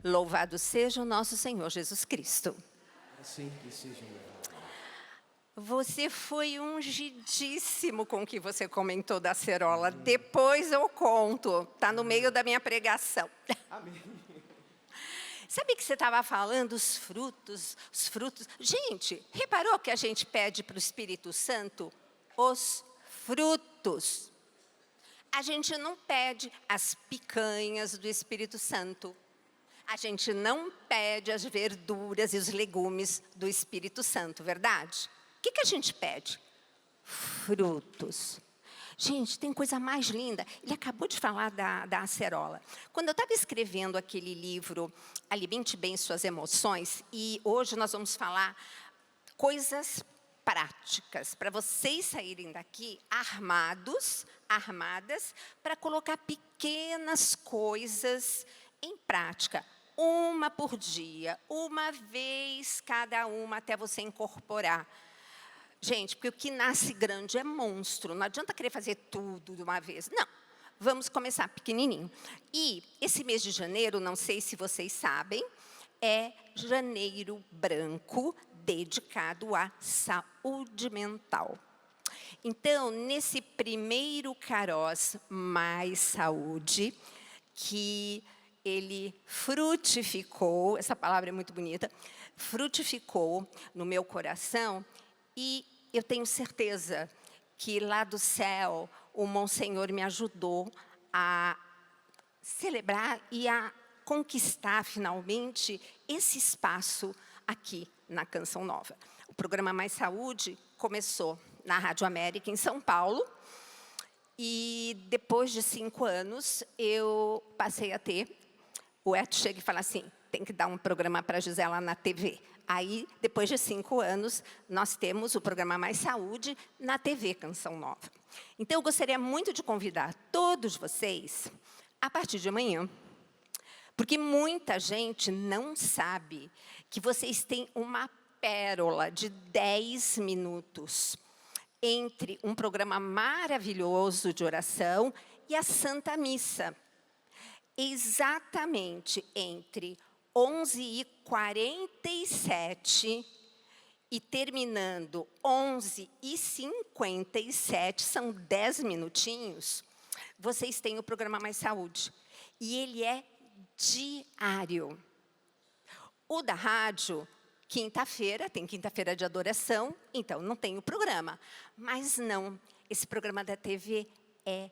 Louvado seja o nosso Senhor Jesus Cristo. Assim que seja louvado. Você foi ungidíssimo com o que você comentou da acerola. Depois eu conto, está no meio da minha pregação. Amém. Sabe que você estava falando os frutos, os frutos? Gente, reparou que a gente pede para o Espírito Santo os frutos? A gente não pede as picanhas do Espírito Santo. A gente não pede as verduras e os legumes do Espírito Santo, verdade? O que a gente pede? Frutos. Gente, tem coisa mais linda. Ele acabou de falar da acerola. Quando eu estava escrevendo aquele livro, Alimente Bem Suas Emoções, e hoje nós vamos falar coisas práticas, para vocês saírem daqui armadas, para colocar pequenas coisas em prática. Uma por dia, uma vez cada uma, até você incorporar. Gente, porque o que nasce grande é monstro. Não adianta querer fazer tudo de uma vez. Não, vamos começar pequenininho. E esse mês de janeiro, não sei se vocês sabem, é Janeiro Branco, dedicado à saúde mental. Então, nesse primeiro Caroz Mais Saúde, que ele frutificou, essa palavra é muito bonita, frutificou no meu coração. E eu tenho certeza que lá do céu o Monsenhor me ajudou a celebrar e a conquistar finalmente esse espaço aqui na Canção Nova. O programa Mais Saúde começou na Rádio América, em São Paulo, e depois de 5 anos eu passei a ter, o Eto chega e fala assim, tem que dar um programa para a Gisela na TV. Aí, depois de 5 anos, nós temos o programa Mais Saúde na TV Canção Nova. Então, eu gostaria muito de convidar todos vocês, a partir de amanhã, porque muita gente não sabe que vocês têm uma pérola de 10 minutos entre um programa maravilhoso de oração e a Santa Missa. Exatamente entre 11h47 e terminando 11h57, são 10 minutinhos, vocês têm o programa Mais Saúde. E ele é diário. O da rádio, quinta-feira, tem quinta-feira de adoração, então não tem o programa. Mas não, esse programa da TV é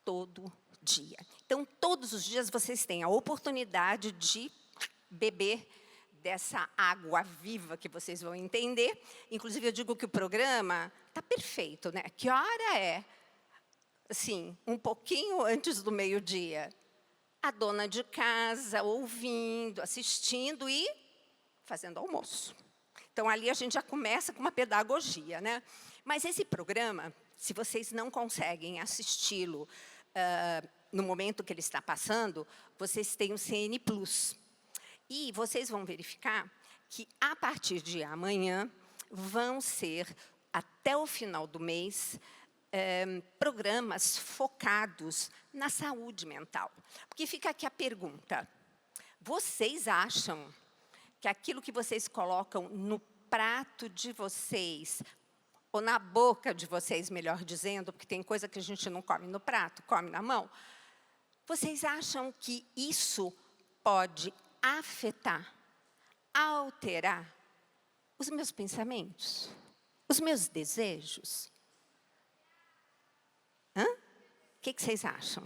todo dia. Então, todos os dias vocês têm a oportunidade de beber dessa água viva que vocês vão entender. Inclusive, eu digo que o programa está perfeito, né? Que hora é? Assim, um pouquinho antes do meio-dia. A dona de casa ouvindo, assistindo e fazendo almoço. Então, ali a gente já começa com uma pedagogia, né? Mas esse programa, se vocês não conseguem assisti-lo no momento que ele está passando, vocês têm o CN Plus. E vocês vão verificar que, a partir de amanhã, vão ser, até o final do mês, programas focados na saúde mental. Porque fica aqui a pergunta, vocês acham que aquilo que vocês colocam no prato de vocês, ou na boca de vocês, melhor dizendo, porque tem coisa que a gente não come no prato, come na mão, vocês acham que isso pode afetar, alterar os meus pensamentos, os meus desejos? O que vocês acham?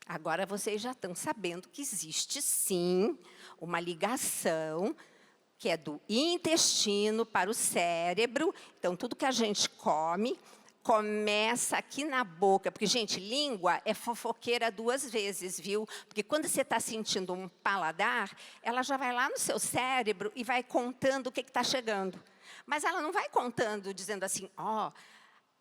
Agora vocês já estão sabendo que existe, sim, uma ligação que é do intestino para o cérebro. Então, tudo que a gente come começa aqui na boca. Porque, gente, língua é fofoqueira 2 vezes, viu? Porque quando você está sentindo um paladar, ela já vai lá no seu cérebro e vai contando o que está chegando. Mas ela não vai contando, dizendo assim,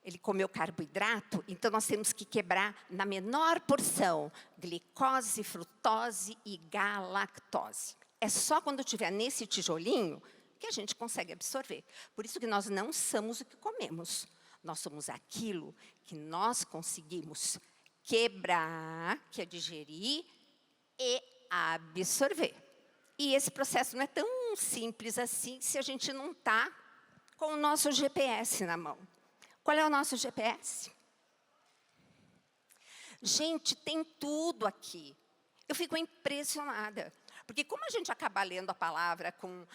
ele comeu carboidrato, então nós temos que quebrar na menor porção glicose, frutose e galactose. É só quando estiver nesse tijolinho que a gente consegue absorver. Por isso que nós não somos o que comemos. Nós somos aquilo que nós conseguimos quebrar, que é digerir, e absorver. E esse processo não é tão simples assim se a gente não está com o nosso GPS na mão. Qual é o nosso GPS? Gente, tem tudo aqui. Eu fico impressionada. Porque como a gente acaba lendo a palavra com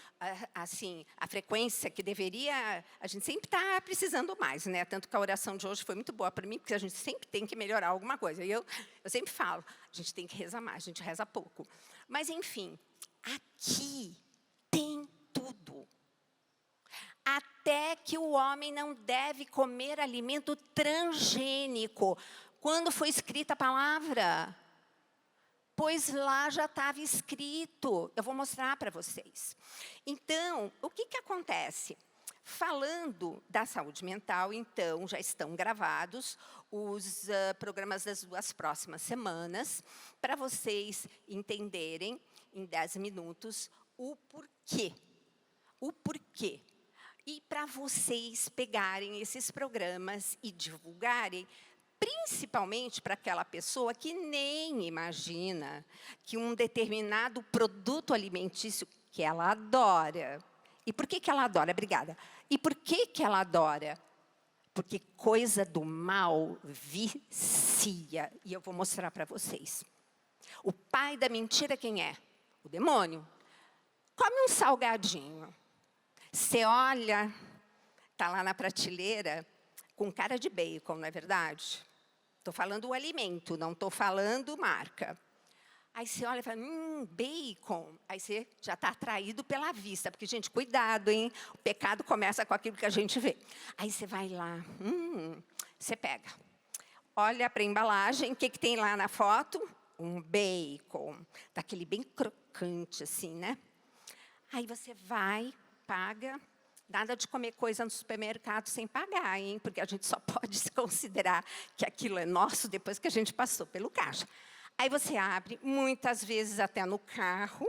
assim, a frequência que deveria, a gente sempre está precisando mais, né? Tanto que a oração de hoje foi muito boa para mim, porque a gente sempre tem que melhorar alguma coisa. E eu sempre falo, a gente tem que rezar mais, a gente reza pouco. Mas, enfim, aqui tem tudo. Até que o homem não deve comer alimento transgênico. Quando foi escrita a palavra? Pois lá já estava escrito. Eu vou mostrar para vocês. Então, o que acontece? Falando da saúde mental, então, já estão gravados os programas das 2 próximas semanas, para vocês entenderem, em 10 minutos, o porquê. O porquê. E para vocês pegarem esses programas e divulgarem, principalmente para aquela pessoa que nem imagina que um determinado produto alimentício que ela adora. E por que ela adora? Obrigada. E por que ela adora? Porque coisa do mal vicia. E eu vou mostrar para vocês. O pai da mentira quem é? O demônio. Come um salgadinho. Você olha, está lá na prateleira, com cara de bacon, não é verdade? Estou falando o alimento, não estou falando marca. Aí você olha e fala, bacon. Aí você já está atraído pela vista, porque, gente, cuidado, hein? O pecado começa com aquilo que a gente vê. Aí você vai lá, você pega. Olha para a embalagem, o que tem lá na foto? Um bacon, daquele bem crocante, assim, né? Aí você vai, paga. Nada de comer coisa no supermercado sem pagar, hein? Porque a gente só pode se considerar que aquilo é nosso depois que a gente passou pelo caixa. Aí você abre, muitas vezes até no carro,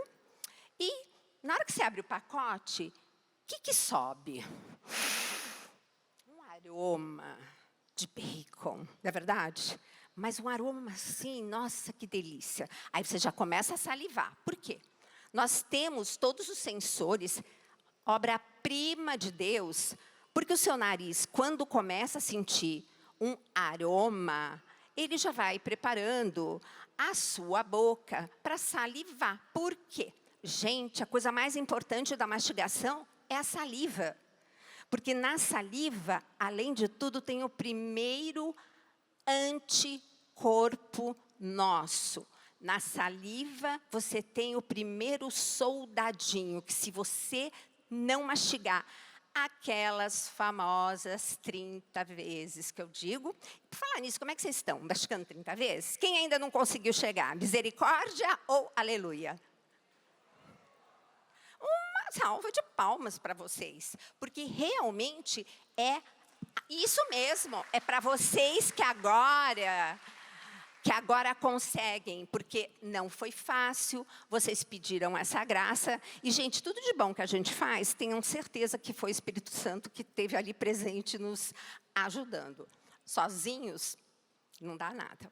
e na hora que você abre o pacote, o que sobe? Um aroma de bacon, não é verdade? Mas um aroma assim, nossa, que delícia. Aí você já começa a salivar. Por quê? Nós temos todos os sensores, obra-prima de Deus, porque o seu nariz, quando começa a sentir um aroma, ele já vai preparando a sua boca para salivar. Por quê? Gente, a coisa mais importante da mastigação é a saliva. Porque na saliva, além de tudo, tem o primeiro anticorpo nosso. Na saliva, você tem o primeiro soldadinho, que se você não mastigar aquelas famosas 30 vezes que eu digo. Por falar nisso, como é que vocês estão? Mastigando 30 vezes? Quem ainda não conseguiu chegar? Misericórdia ou aleluia? Uma salva de palmas para vocês, porque realmente é isso mesmo, é para vocês que agora conseguem, porque não foi fácil, vocês pediram essa graça. E, gente, tudo de bom que a gente faz, tenham certeza que foi o Espírito Santo que esteve ali presente nos ajudando. Sozinhos, não dá nada.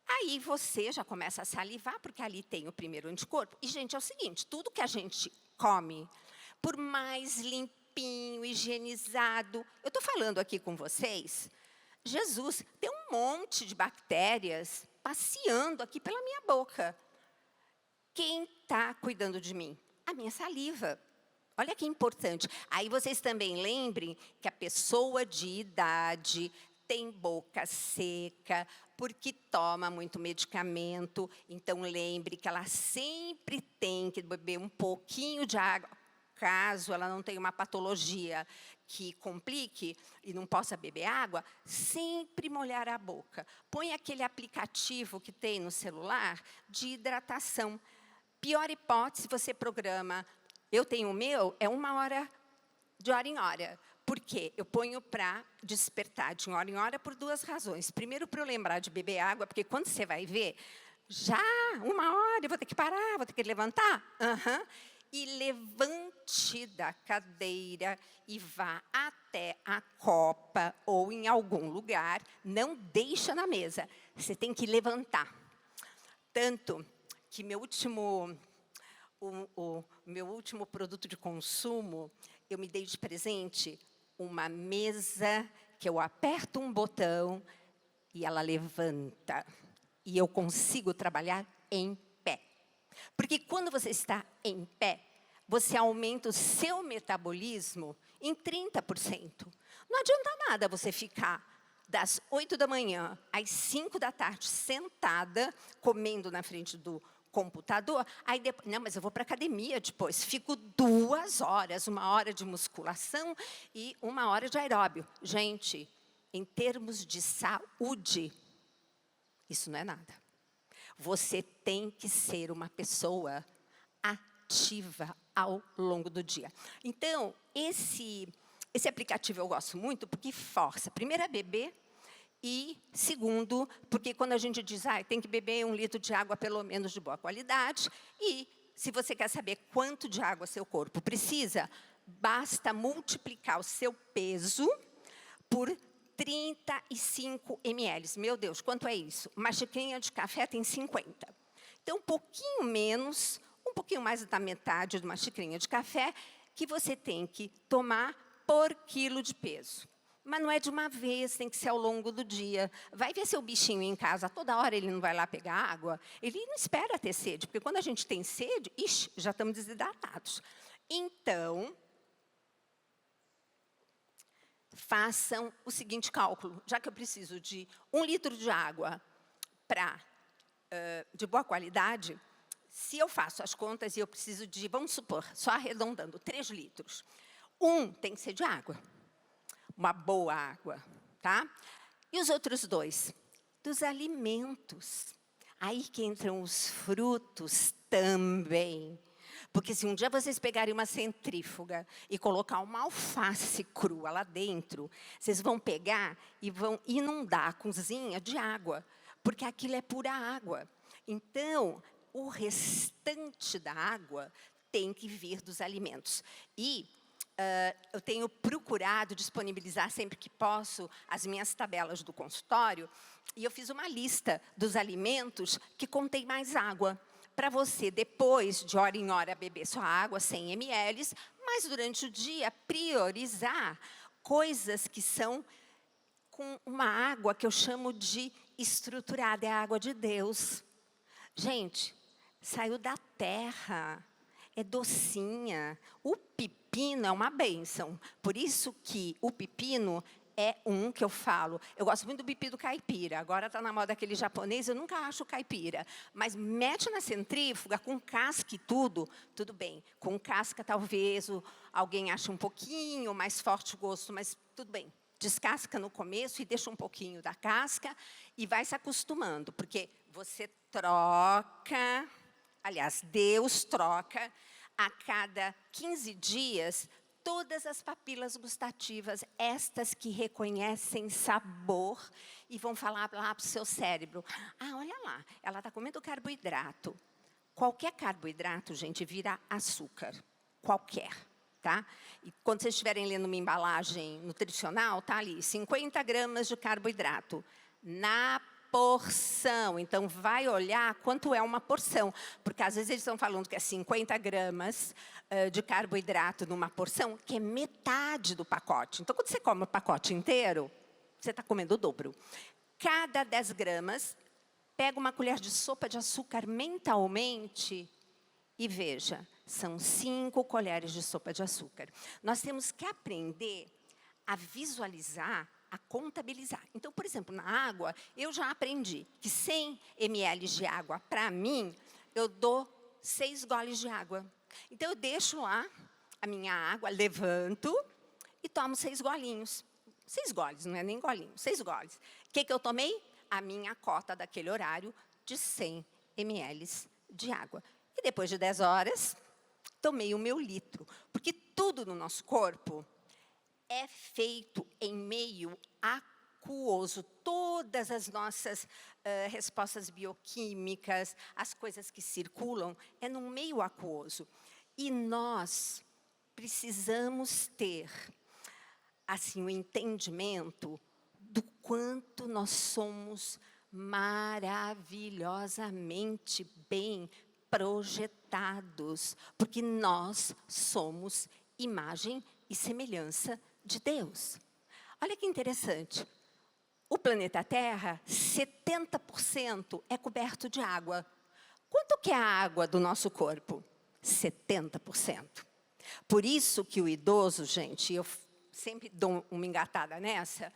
Aí você já começa a salivar, porque ali tem o primeiro anticorpo. E, gente, é o seguinte, tudo que a gente come, por mais limpinho, higienizado, eu estou falando aqui com vocês, Jesus, tem um monte de bactérias passeando aqui pela minha boca. Quem está cuidando de mim? A minha saliva. Olha que importante. Aí vocês também lembrem que a pessoa de idade tem boca seca, porque toma muito medicamento. Então, lembre que ela sempre tem que beber um pouquinho de água, caso ela não tenha uma patologia que complique e não possa beber água, sempre molhar a boca. Põe aquele aplicativo que tem no celular de hidratação. Pior hipótese, você programa. Eu tenho o meu, é 1 hora, de hora em hora. Por quê? Eu ponho para despertar de hora em hora por 2 razões. Primeiro, para eu lembrar de beber água, porque quando você vai ver, já 1 hora, eu vou ter que parar, vou ter que levantar. E levante da cadeira e vá até a copa ou em algum lugar. Não deixa na mesa. Você tem que levantar. Tanto que o meu último produto de consumo, eu me dei de presente uma mesa que eu aperto um botão e ela levanta. E eu consigo trabalhar em pé. Porque quando você está em pé, você aumenta o seu metabolismo em 30%. Não adianta nada você ficar das 8 da manhã às 5 da tarde sentada, comendo na frente do computador, aí depois, não, mas eu vou para a academia depois, fico 2 horas, 1 hora de musculação e 1 hora de aeróbio. Gente, em termos de saúde, isso não é nada. Você tem que ser uma pessoa ativa ao longo do dia. Então, esse aplicativo eu gosto muito porque força. Primeiro é beber e, segundo, porque quando a gente diz, tem que beber 1 litro de água pelo menos de boa qualidade, e se você quer saber quanto de água seu corpo precisa, basta multiplicar o seu peso por 35 ml. Meu Deus, quanto é isso? Uma xicrinha de café tem 50. Então, um pouquinho menos, um pouquinho mais da metade de uma xicrinha de café que você tem que tomar por quilo de peso. Mas não é de uma vez, tem que ser ao longo do dia. Vai ver seu bichinho em casa, toda hora ele não vai lá pegar água. Ele não espera ter sede, porque quando a gente tem sede, já estamos desidratados. Então, façam o seguinte cálculo. Já que eu preciso de 1 litro de água de boa qualidade, se eu faço as contas e eu preciso de, vamos supor, só arredondando, 3 litros. 1 tem que ser de água. Uma boa água, tá? E os outros 2? Dos alimentos. Aí que entram os frutos também. Porque se um dia vocês pegarem uma centrífuga e colocar uma alface crua lá dentro, vocês vão pegar e vão inundar a cozinha de água, porque aquilo é pura água. Então, o restante da água tem que vir dos alimentos. E eu tenho procurado disponibilizar sempre que posso as minhas tabelas do consultório, e eu fiz uma lista dos alimentos que contêm mais água, para você, depois, de hora em hora, beber sua água, 100 ml, mas durante o dia, priorizar coisas que são com uma água que eu chamo de estruturada, é a água de Deus. Gente, saiu da terra, é docinha. O pepino é uma bênção. Por isso que o pepino é um que eu falo. Eu gosto muito do pepino caipira. Agora está na moda aquele japonês, eu nunca acho caipira. Mas mete na centrífuga, com casca e tudo bem. Com casca, talvez, alguém ache um pouquinho mais forte o gosto, mas tudo bem. Descasca no começo e deixa um pouquinho da casca e vai se acostumando, porque você troca, aliás, Deus troca a cada 15 dias todas as papilas gustativas, estas que reconhecem sabor e vão falar lá para o seu cérebro, olha lá, ela está comendo carboidrato. Qualquer carboidrato, gente, vira açúcar, qualquer. Tá? E quando vocês estiverem lendo uma embalagem nutricional, tá ali, 50 gramas de carboidrato na porção. Então, vai olhar quanto é uma porção, porque às vezes eles estão falando que é 50 gramas de carboidrato numa porção, que é metade do pacote. Então, quando você come o pacote inteiro, você está comendo o dobro. Cada 10 gramas, pega uma colher de sopa de açúcar mentalmente e veja, são 5 colheres de sopa de açúcar. Nós temos que aprender a visualizar, a contabilizar. Então, por exemplo, na água, eu já aprendi que 100 ml de água, para mim, eu dou 6 goles de água. Então, eu deixo lá a minha água, levanto e tomo 6 golinhos. 6 goles, não é nem golinho, 6 goles. O que eu tomei? A minha cota daquele horário de 100 ml de água. E depois de 10 horas, tomei o meu litro. Porque tudo no nosso corpo é feito em meio aquoso. Todas as nossas respostas bioquímicas, as coisas que circulam, é num meio aquoso. E nós precisamos ter assim, o entendimento do quanto nós somos maravilhosamente bem projetados, porque nós somos imagem e semelhança de Deus. Olha que interessante. O planeta Terra, 70% é coberto de água. Quanto que é a água do nosso corpo? 70%. Por isso que o idoso, gente, eu sempre dou uma engatada nessa,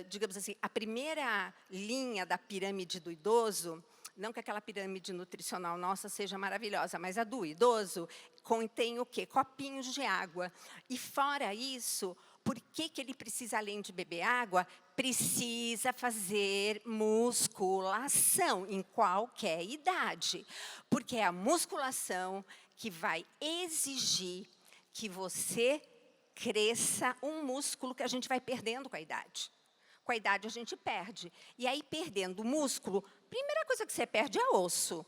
digamos assim, a primeira linha da pirâmide do idoso, não que aquela pirâmide nutricional nossa seja maravilhosa, mas a do idoso contém o quê? Copinhos de água. E fora isso, por que ele precisa, além de beber água, precisa fazer musculação em qualquer idade? Porque é a musculação que vai exigir que você cresça um músculo que a gente vai perdendo com a idade. Com a idade a gente perde. E aí, perdendo o músculo, a primeira coisa que você perde é osso.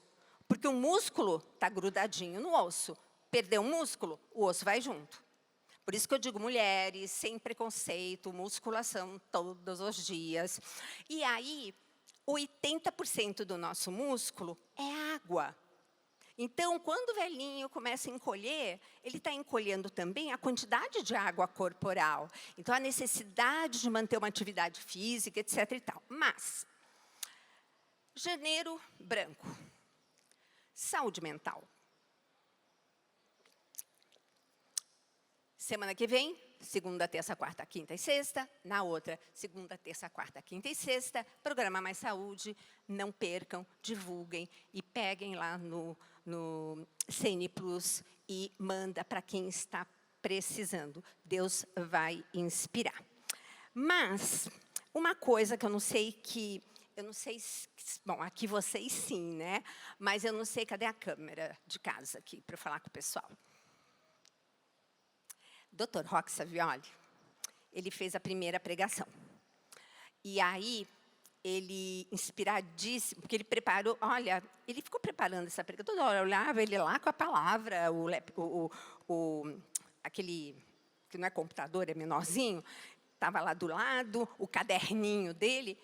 Porque o músculo está grudadinho no osso. Perdeu o músculo, o osso vai junto. Por isso que eu digo, mulheres, sem preconceito, musculação todos os dias. E aí, 80% do nosso músculo é água. Então, quando o velhinho começa a encolher, ele está encolhendo também a quantidade de água corporal. Então, a necessidade de manter uma atividade física, etc. e tal. Mas, janeiro branco, saúde mental. Semana que vem, segunda, terça, quarta, quinta e sexta. Na outra, segunda, terça, quarta, quinta e sexta. Programa Mais Saúde. Não percam, divulguem e peguem lá no CN Plus e manda para quem está precisando. Deus vai inspirar. Mas, uma coisa que eu não sei, bom, aqui vocês sim, né? Mas eu não sei, cadê a câmera de casa aqui para falar com o pessoal? Dr. Roque Savioli, ele fez a primeira pregação. E aí, ele, inspiradíssimo, porque ele preparou, olha, ele ficou preparando essa pregação, toda hora eu olhava ele lá com a palavra, aquele, que não é computador, é menorzinho, estava lá do lado, o caderninho dele.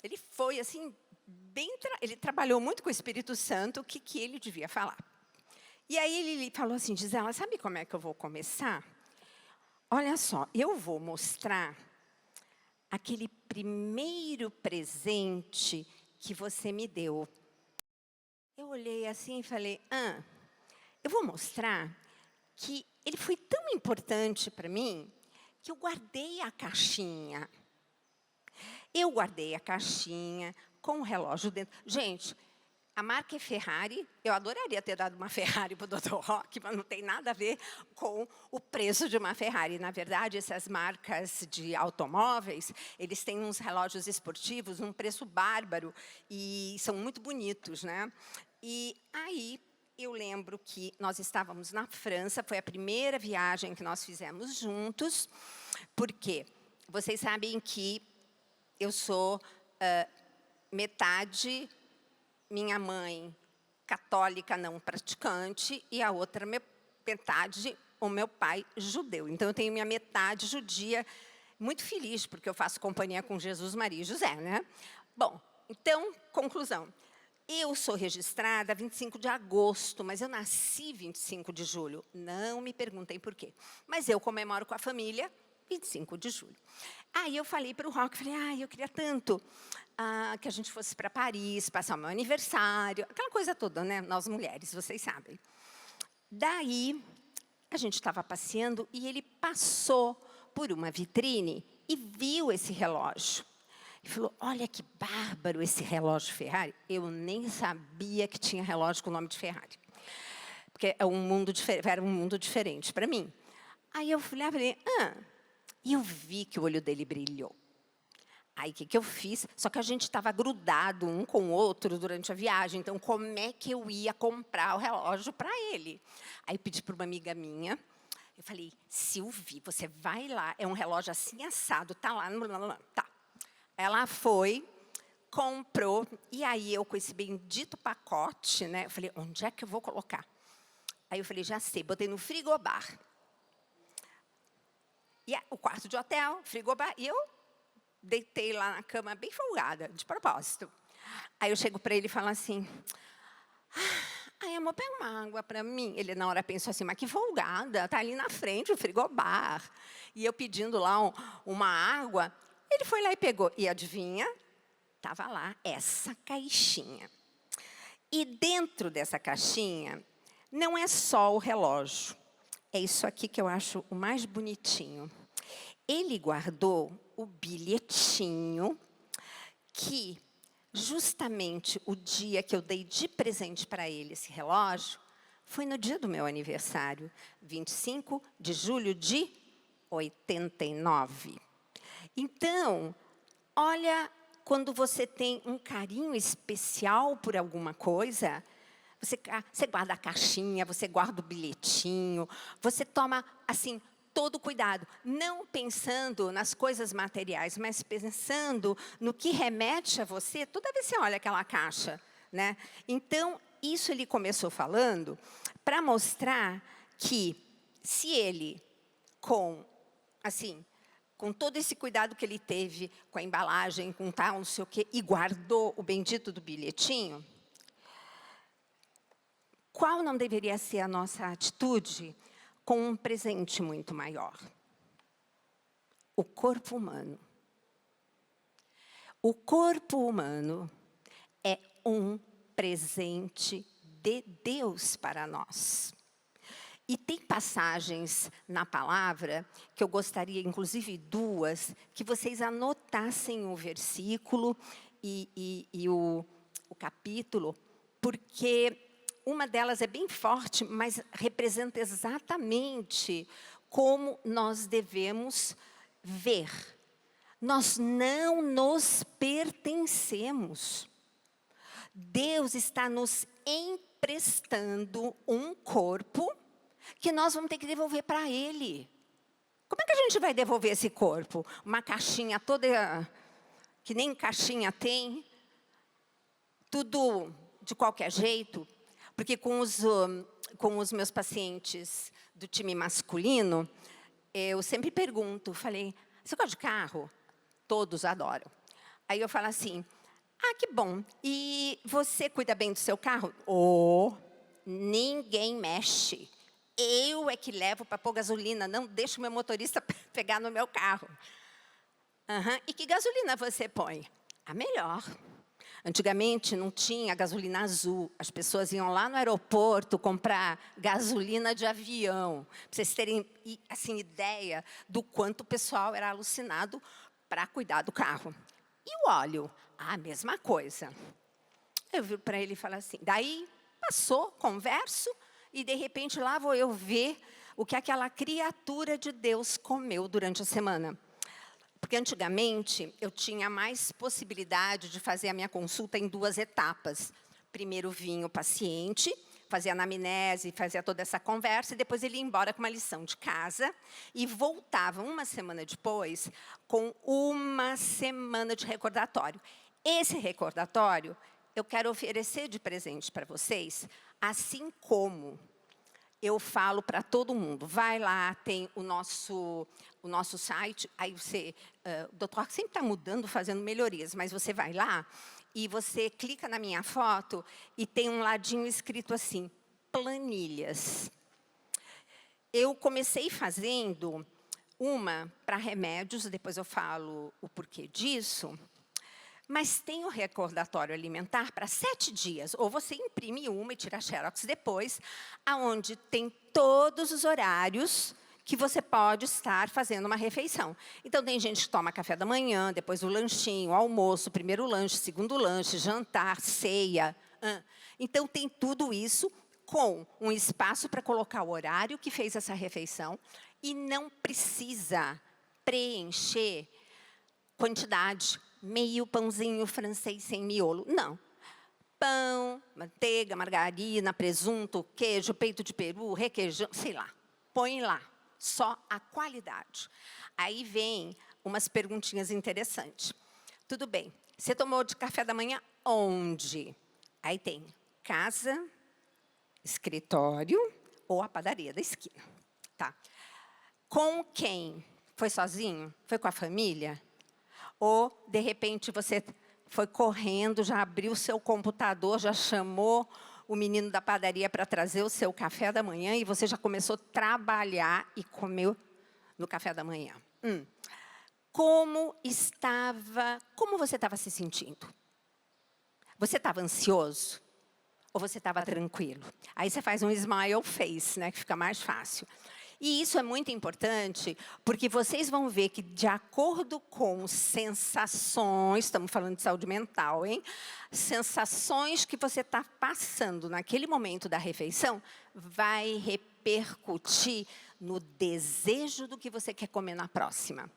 Ele foi, assim, ele trabalhou muito com o Espírito Santo, o que ele devia falar. E aí ele falou assim, Gisela, sabe como é que eu vou começar? Olha só, eu vou mostrar aquele primeiro presente que você me deu. Eu olhei assim e falei, eu vou mostrar que ele foi tão importante para mim que eu guardei a caixinha. Eu guardei a caixinha com o relógio dentro. Gente, a marca é Ferrari. Eu adoraria ter dado uma Ferrari para o Dr. Roque, mas não tem nada a ver com o preço de uma Ferrari. Na verdade, essas marcas de automóveis, eles têm uns relógios esportivos, um preço bárbaro, e são muito bonitos, né? E aí, eu lembro que nós estávamos na França, foi a primeira viagem que nós fizemos juntos, porque vocês sabem que eu sou metade minha mãe católica não praticante e a outra metade o meu pai judeu. Então, eu tenho minha metade judia, muito feliz, porque eu faço companhia com Jesus, Maria e José, né? Bom, então, conclusão. Eu sou registrada 25 de agosto, mas eu nasci 25 de julho. Não me perguntem por quê. Mas eu comemoro com a família 25 de julho. Aí eu falei para o Roque, falei, eu queria tanto que a gente fosse para Paris, passar o meu aniversário, aquela coisa toda, né? Nós mulheres, vocês sabem. Daí, a gente estava passeando e ele passou por uma vitrine e viu esse relógio. E falou, olha que bárbaro esse relógio Ferrari. Eu nem sabia que tinha relógio com o nome de Ferrari. Porque era um mundo diferente para mim. Aí eu falei, e eu vi que o olho dele brilhou. Aí, o que eu fiz? Só que a gente estava grudado um com o outro durante a viagem. Então, como é que eu ia comprar o relógio para ele? Aí, eu pedi para uma amiga minha. Eu falei, Silvi, você vai lá. É um relógio assim, assado. Tá lá. Tá. Ela foi, comprou. E aí, eu com esse bendito pacote, né? Eu falei, onde é que eu vou colocar? Aí, eu falei, já sei. Botei no frigobar. E o quarto de hotel, frigobar. E eu deitei lá na cama bem folgada, de propósito. Aí eu chego para ele e falo assim, ai, amor, pega uma água para mim. Ele, na hora, pensou assim, mas que folgada, tá ali na frente o frigobar. E eu pedindo lá uma água. Ele foi lá e pegou. E adivinha? Estava lá essa caixinha. E dentro dessa caixinha, não é só o relógio. É isso aqui que eu acho o mais bonitinho. Ele guardou o bilhetinho que, justamente o dia que eu dei de presente para ele esse relógio, foi no dia do meu aniversário, 25 de julho de 89. Então, olha, quando você tem um carinho especial por alguma coisa, você guarda a caixinha, você guarda o bilhetinho, você toma, assim, todo cuidado, não pensando nas coisas materiais, mas pensando no que remete a você toda vez que você olha aquela caixa, né? Então, isso ele começou falando para mostrar que se ele, com todo esse cuidado que ele teve com a embalagem, com tal, não sei o quê, e guardou o bendito do bilhetinho, qual não deveria ser a nossa atitude com um presente muito maior? O corpo humano. O corpo humano é um presente de Deus para nós. E tem passagens na palavra, que eu gostaria, inclusive duas, que vocês anotassem o versículo e o capítulo, porque uma delas é bem forte, mas representa exatamente como nós devemos ver. Nós não nos pertencemos. Deus está nos emprestando um corpo que nós vamos ter que devolver para Ele. Como é que a gente vai devolver esse corpo? Uma caixinha toda, que nem caixinha tem, tudo de qualquer jeito. Porque com os meus pacientes do time masculino, eu sempre pergunto, falei, você gosta de carro? Todos adoram. Aí eu falo assim, que bom, e você cuida bem do seu carro? Ninguém mexe. Eu é que levo para pôr gasolina, não deixo o meu motorista pegar no meu carro. E que gasolina você põe? A melhor. Antigamente não tinha gasolina azul. As pessoas iam lá no aeroporto comprar gasolina de avião. Para vocês terem assim, ideia do quanto o pessoal era alucinado para cuidar do carro. E o óleo? A mesma coisa. Eu viro para ele e falo assim, daí passou, converso, e de repente lá vou eu ver o que aquela criatura de Deus comeu durante a semana. Porque antigamente eu tinha mais possibilidade de fazer a minha consulta em 2 etapas. Primeiro vinha o paciente, fazia a anamnese, fazia toda essa conversa, e depois ele ia embora com uma lição de casa e voltava uma semana depois com uma semana de recordatório. Esse recordatório eu quero oferecer de presente para vocês, assim como eu falo para todo mundo, vai lá, tem o nosso site, aí você, o doutor sempre está mudando, fazendo melhorias, mas você vai lá e você clica na minha foto e tem um ladinho escrito assim, planilhas. Eu comecei fazendo uma para remédios, depois eu falo o porquê disso, mas tem o recordatório alimentar para 7 dias. Ou você imprime uma e tira a xerox depois, aonde tem todos os horários que você pode estar fazendo uma refeição. Então, tem gente que toma café da manhã, depois o lanchinho, o almoço, primeiro lanche, segundo lanche, jantar, ceia. Então, tem tudo isso com um espaço para colocar o horário que fez essa refeição e não precisa preencher quantidade, meio pãozinho francês sem miolo. Não. Pão, manteiga, margarina, presunto, queijo, peito de peru, requeijão, sei lá. Põe lá. Só a qualidade. Aí vem umas perguntinhas interessantes. Tudo bem. Você tomou de café da manhã onde? Aí tem casa, escritório ou a padaria da esquina. Tá. Com quem? Foi sozinho? Foi com a família? Ou, de repente, você foi correndo, já abriu o seu computador, já chamou o menino da padaria para trazer o seu café da manhã e você já começou a trabalhar e comeu no café da manhã. Como você estava se sentindo? Você estava ansioso? Ou você estava tranquilo? Aí você faz um smile face, né, que fica mais fácil. E isso é muito importante, porque vocês vão ver que, de acordo com sensações, estamos falando de saúde mental, hein? Sensações que você está passando naquele momento da refeição, vai repercutir no desejo do que você quer comer na próxima.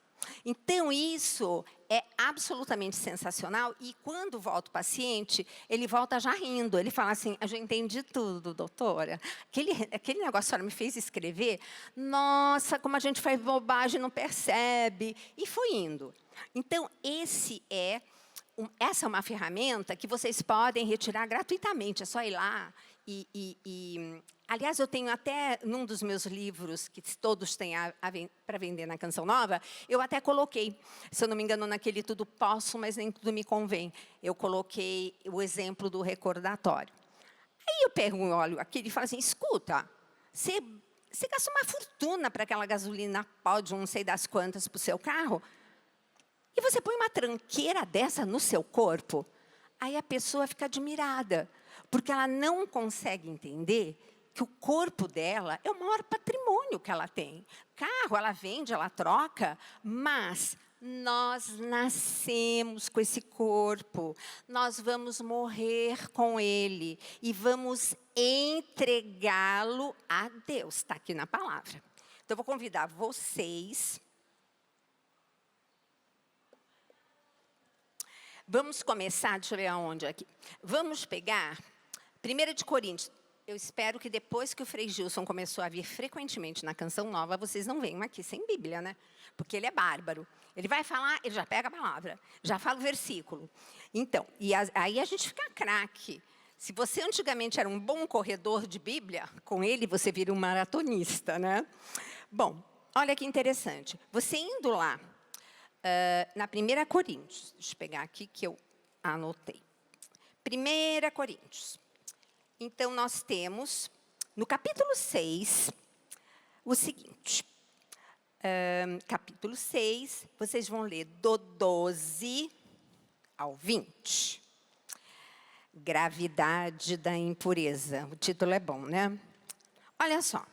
Então, isso é absolutamente sensacional. E quando volta o paciente, ele volta já rindo. Ele fala assim, eu já entendi tudo, doutora. Aquele negócio que a senhora me fez escrever, nossa, como a gente faz bobagem, não percebe. E foi indo. Então, essa é uma ferramenta que vocês podem retirar gratuitamente. É só ir lá aliás, eu tenho até, num dos meus livros, que todos têm para vender na Canção Nova, eu até coloquei, se eu não me engano, naquele Tudo Posso, mas nem tudo me convém. Eu coloquei o exemplo do recordatório. Aí eu pego um óleo aqui e falo assim, escuta, você gasta uma fortuna para aquela gasolina pó de não sei das quantas para o seu carro, e você põe uma tranqueira dessa no seu corpo, aí a pessoa fica admirada, porque ela não consegue entender que o corpo dela é o maior patrimônio que ela tem. Carro, ela vende, ela troca, mas nós nascemos com esse corpo, nós vamos morrer com ele e vamos entregá-lo a Deus. Está aqui na palavra. Então, eu vou convidar vocês. Vamos começar, deixa eu ver aonde aqui. Vamos pegar 1 de Coríntios. Eu espero que depois que o Frei Gilson começou a vir frequentemente na Canção Nova, vocês não venham aqui sem Bíblia, né? Porque ele é bárbaro. Ele vai falar, ele já pega a palavra, já fala o versículo. Então, aí a gente fica craque. Se você antigamente era um bom corredor de Bíblia, com ele você vira um maratonista, né? Bom, olha que interessante. Você indo lá, na 1 Coríntios, deixa eu pegar aqui que eu anotei. 1 Coríntios. Então, nós temos, no capítulo 6, o seguinte. Capítulo 6, vocês vão ler do 12 ao 20. Gravidade da impureza. O título é bom, né? Olha só.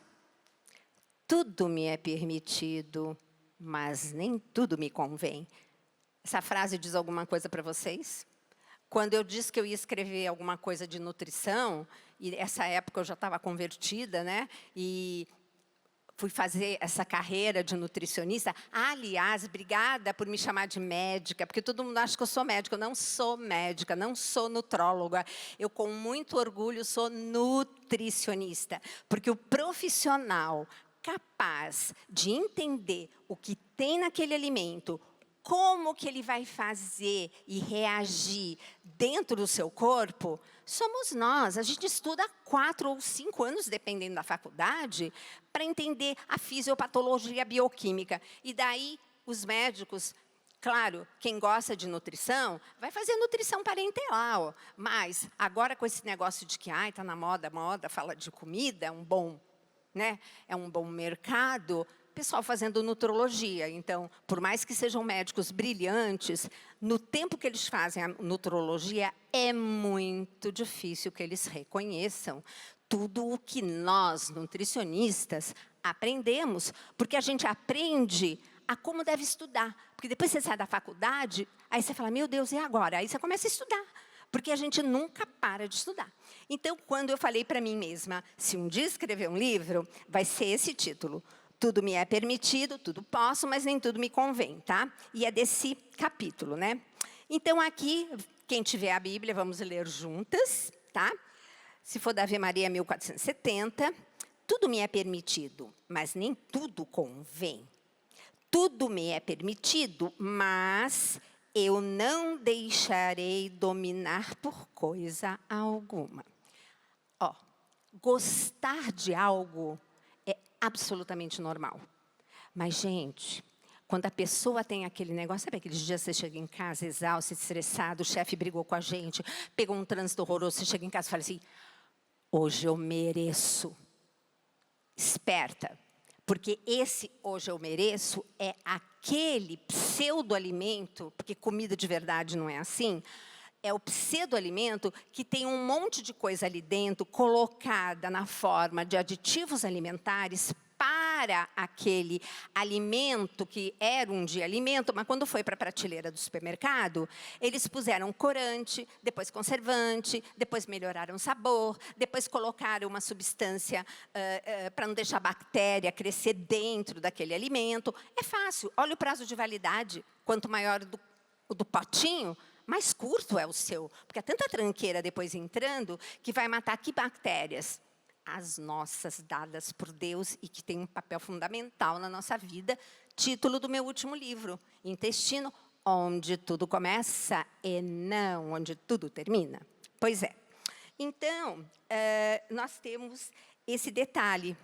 Tudo me é permitido, mas nem tudo me convém. Essa frase diz alguma coisa para vocês? Quando eu disse que eu ia escrever alguma coisa de nutrição, e nessa época eu já estava convertida, né? E fui fazer essa carreira de nutricionista. Aliás, obrigada por me chamar de médica, porque todo mundo acha que eu sou médica. Eu não sou médica, não sou nutróloga. Eu, com muito orgulho, sou nutricionista. Porque o profissional capaz de entender o que tem naquele alimento, como que ele vai fazer e reagir dentro do seu corpo, somos nós. A gente estuda 4 ou 5 anos, dependendo da faculdade, para entender a fisiopatologia a bioquímica. E daí, os médicos, claro, quem gosta de nutrição, vai fazer nutrição parenteral. Mas, agora com esse negócio de que está na moda, fala de comida, é um bom mercado, pessoal fazendo nutrologia. Então, por mais que sejam médicos brilhantes, no tempo que eles fazem a nutrologia, é muito difícil que eles reconheçam tudo o que nós, nutricionistas, aprendemos, porque a gente aprende a como deve estudar. Porque depois você sai da faculdade, aí você fala, meu Deus, e agora? Aí você começa a estudar, porque a gente nunca para de estudar. Então, quando eu falei para mim mesma, se um dia escrever um livro, vai ser esse título. Tudo me é permitido, tudo posso, mas nem tudo me convém, tá? E é desse capítulo, né? Então, aqui, quem tiver a Bíblia, vamos ler juntas, tá? Se for da Ave Maria 1470, tudo me é permitido, mas nem tudo convém. Tudo me é permitido, mas eu não deixarei dominar por coisa alguma. Gostar de algo é absolutamente normal. Mas, gente, Quando a pessoa tem aquele negócio, sabe aqueles dias que você chega em casa exausto, estressado, o chefe brigou com a gente, pegou um trânsito horroroso, você chega em casa e fala assim, hoje eu mereço. Esperta, porque esse hoje eu mereço é aquele pseudo-alimento, porque comida de verdade não é assim, é o pseudo-alimento que tem um monte de coisa ali dentro, colocada na forma de aditivos alimentares para aquele alimento que era um dia alimento, mas quando foi para a prateleira do supermercado, eles puseram corante, depois conservante, depois melhoraram o sabor, depois colocaram uma substância para não deixar a bactéria crescer dentro daquele alimento. É fácil, olha o prazo de validade, quanto maior o do potinho, mais curto é o seu, porque há tanta tranqueira depois entrando que vai matar que bactérias? As nossas, dadas por Deus e que tem um papel fundamental na nossa vida, título do meu último livro, Intestino, onde tudo começa e não onde tudo termina. Pois é. Então, nós temos esse detalhe,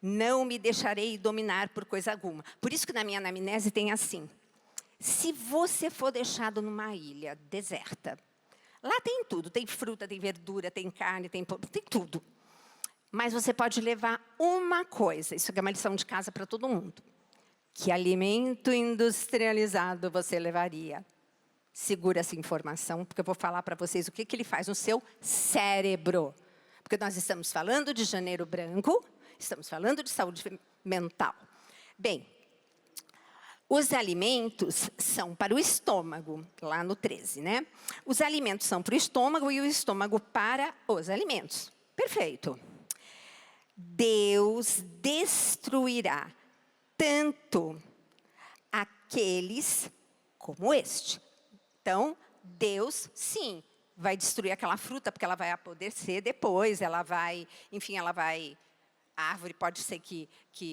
não me deixarei dominar por coisa alguma. Por isso que na minha anamnese tem assim, se você for deixado numa ilha deserta, lá tem tudo, tem fruta, tem verdura, tem carne, tem tudo. Mas você pode levar uma coisa, isso aqui é uma lição de casa para todo mundo. Que alimento industrializado você levaria? Segura essa informação, porque eu vou falar para vocês o que ele faz no seu cérebro. Porque nós estamos falando de janeiro branco, estamos falando de saúde mental. Bem, os alimentos são para o estômago, lá no 13, né? Os alimentos são para o estômago e o estômago para os alimentos. Perfeito. Deus destruirá tanto aqueles como este. Então, Deus, sim, vai destruir aquela fruta, porque ela vai apodrecer depois, ela vai, enfim, a árvore pode ser que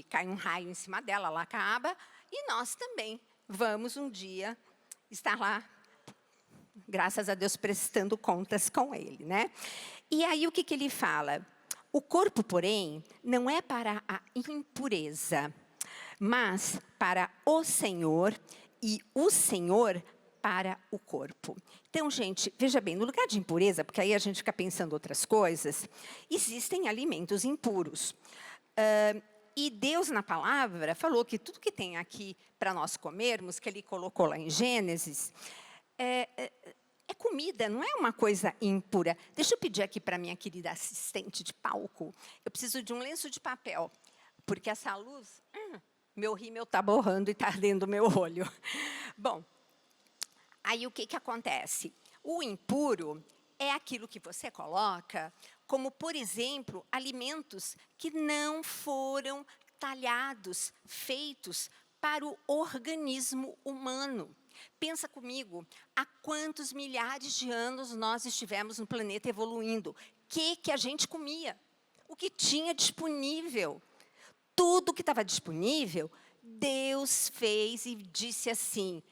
caia um raio em cima dela, ela acaba, e nós também vamos um dia estar lá, graças a Deus, prestando contas com Ele, né? E aí, o que ele fala? O corpo, porém, não é para a impureza, mas para o Senhor, e o Senhor para o corpo. Então, gente, veja bem, no lugar de impureza, porque aí a gente fica pensando outras coisas, existem alimentos impuros. E Deus, na palavra, falou que tudo que tem aqui para nós comermos, que Ele colocou lá em Gênesis, é comida, não é uma coisa impura. Deixa eu pedir aqui para a minha querida assistente de palco. Eu preciso de um lenço de papel, porque essa luz, meu rímel está borrando e está ardendo o meu olho. Bom, aí o que acontece? O impuro é aquilo que você coloca, como, por exemplo, alimentos que não foram talhados, feitos para o organismo humano. Pensa comigo, há quantos milhares de anos nós estivemos no planeta evoluindo? O que a gente comia? O que tinha disponível? Tudo que estava disponível, Deus fez e disse assim,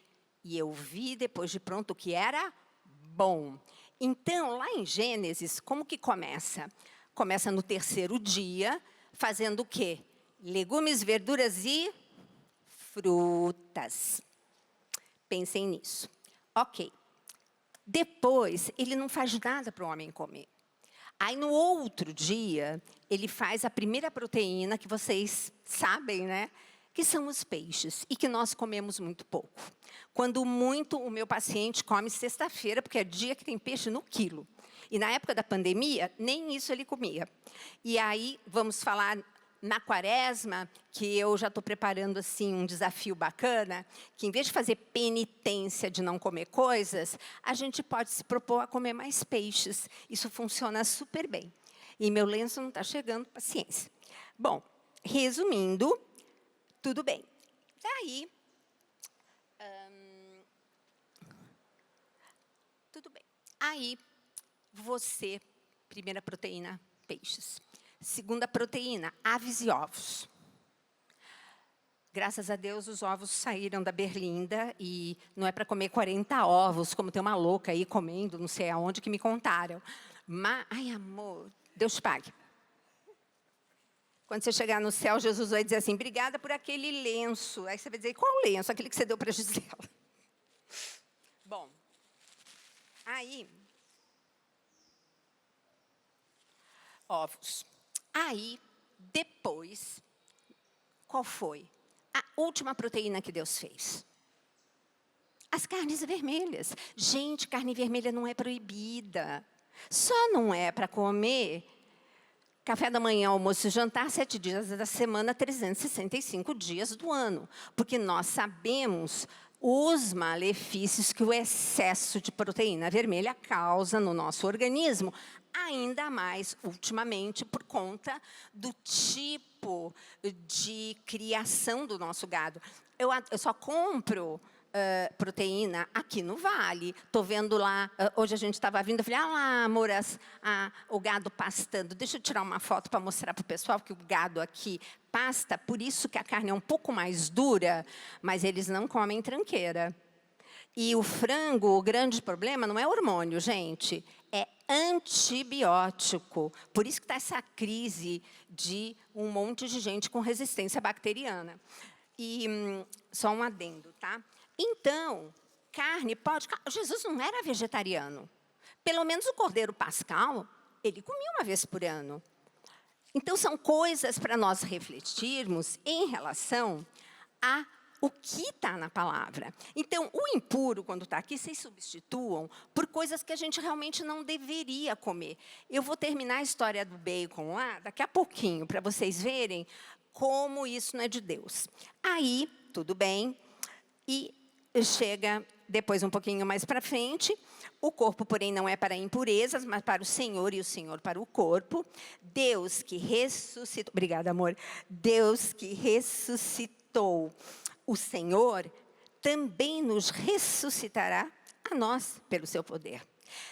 e eu vi depois de pronto que era bom. Então, lá em Gênesis, como que começa? Começa no 3º dia, fazendo o quê? Legumes, verduras e frutas. Pensem nisso. Ok. Depois, ele não faz nada para o homem comer. Aí, no outro dia, ele faz a primeira proteína que vocês sabem, né? Que são os peixes, e que nós comemos muito pouco. Quando muito, o meu paciente come sexta-feira, porque é dia que tem peixe no quilo. E na época da pandemia, nem isso ele comia. E aí, vamos falar na quaresma, que eu já estou preparando assim, um desafio bacana, que em vez de fazer penitência de não comer coisas, a gente pode se propor a comer mais peixes. Isso funciona super bem. E meu lenço não está chegando, paciência. Bom, resumindo, tudo bem. Daí, tudo bem. Aí, você, primeira proteína, peixes. Segunda proteína, aves e ovos. Graças a Deus, os ovos saíram da berlinda e não é para comer 40 ovos, como tem uma louca aí comendo, não sei aonde, que me contaram. Mas, ai, amor, Deus te pague. Quando você chegar no céu, Jesus vai dizer assim, obrigada por aquele lenço. Aí você vai dizer, qual lenço? Aquele que você deu para a Gisela. Bom, aí, ovos. Aí, depois, qual foi? A última proteína que Deus fez. As carnes vermelhas. Gente, carne vermelha não é proibida. Só não é para comer café da manhã, almoço e jantar, 7 dias da semana, 365 dias do ano. Porque nós sabemos os malefícios que o excesso de proteína vermelha causa no nosso organismo, ainda mais ultimamente por conta do tipo de criação do nosso gado. Eu só compro proteína aqui no Vale. Estou vendo lá, hoje a gente estava vindo, eu falei, lá, amor, o gado pastando. Deixa eu tirar uma foto para mostrar para o pessoal que o gado aqui pasta, por isso que a carne é um pouco mais dura, mas eles não comem tranqueira. E o frango, o grande problema não é hormônio, gente, é antibiótico. Por isso que está essa crise de um monte de gente com resistência bacteriana. E só um adendo, tá? Então, carne pode... Jesus não era vegetariano. Pelo menos o cordeiro pascal, ele comia uma vez por ano. Então, são coisas para nós refletirmos em relação a o que está na palavra. Então, o impuro, quando está aqui, vocês substituam por coisas que a gente realmente não deveria comer. Eu vou terminar a história do bacon lá daqui a pouquinho, para vocês verem como isso não é de Deus. Aí, tudo bem, e chega depois um pouquinho mais para frente, o corpo, porém, não é para impurezas, mas para o Senhor e o Senhor para o corpo. Deus que ressuscitou, obrigada, amor. Deus que ressuscitou o Senhor, também nos ressuscitará a nós pelo seu poder.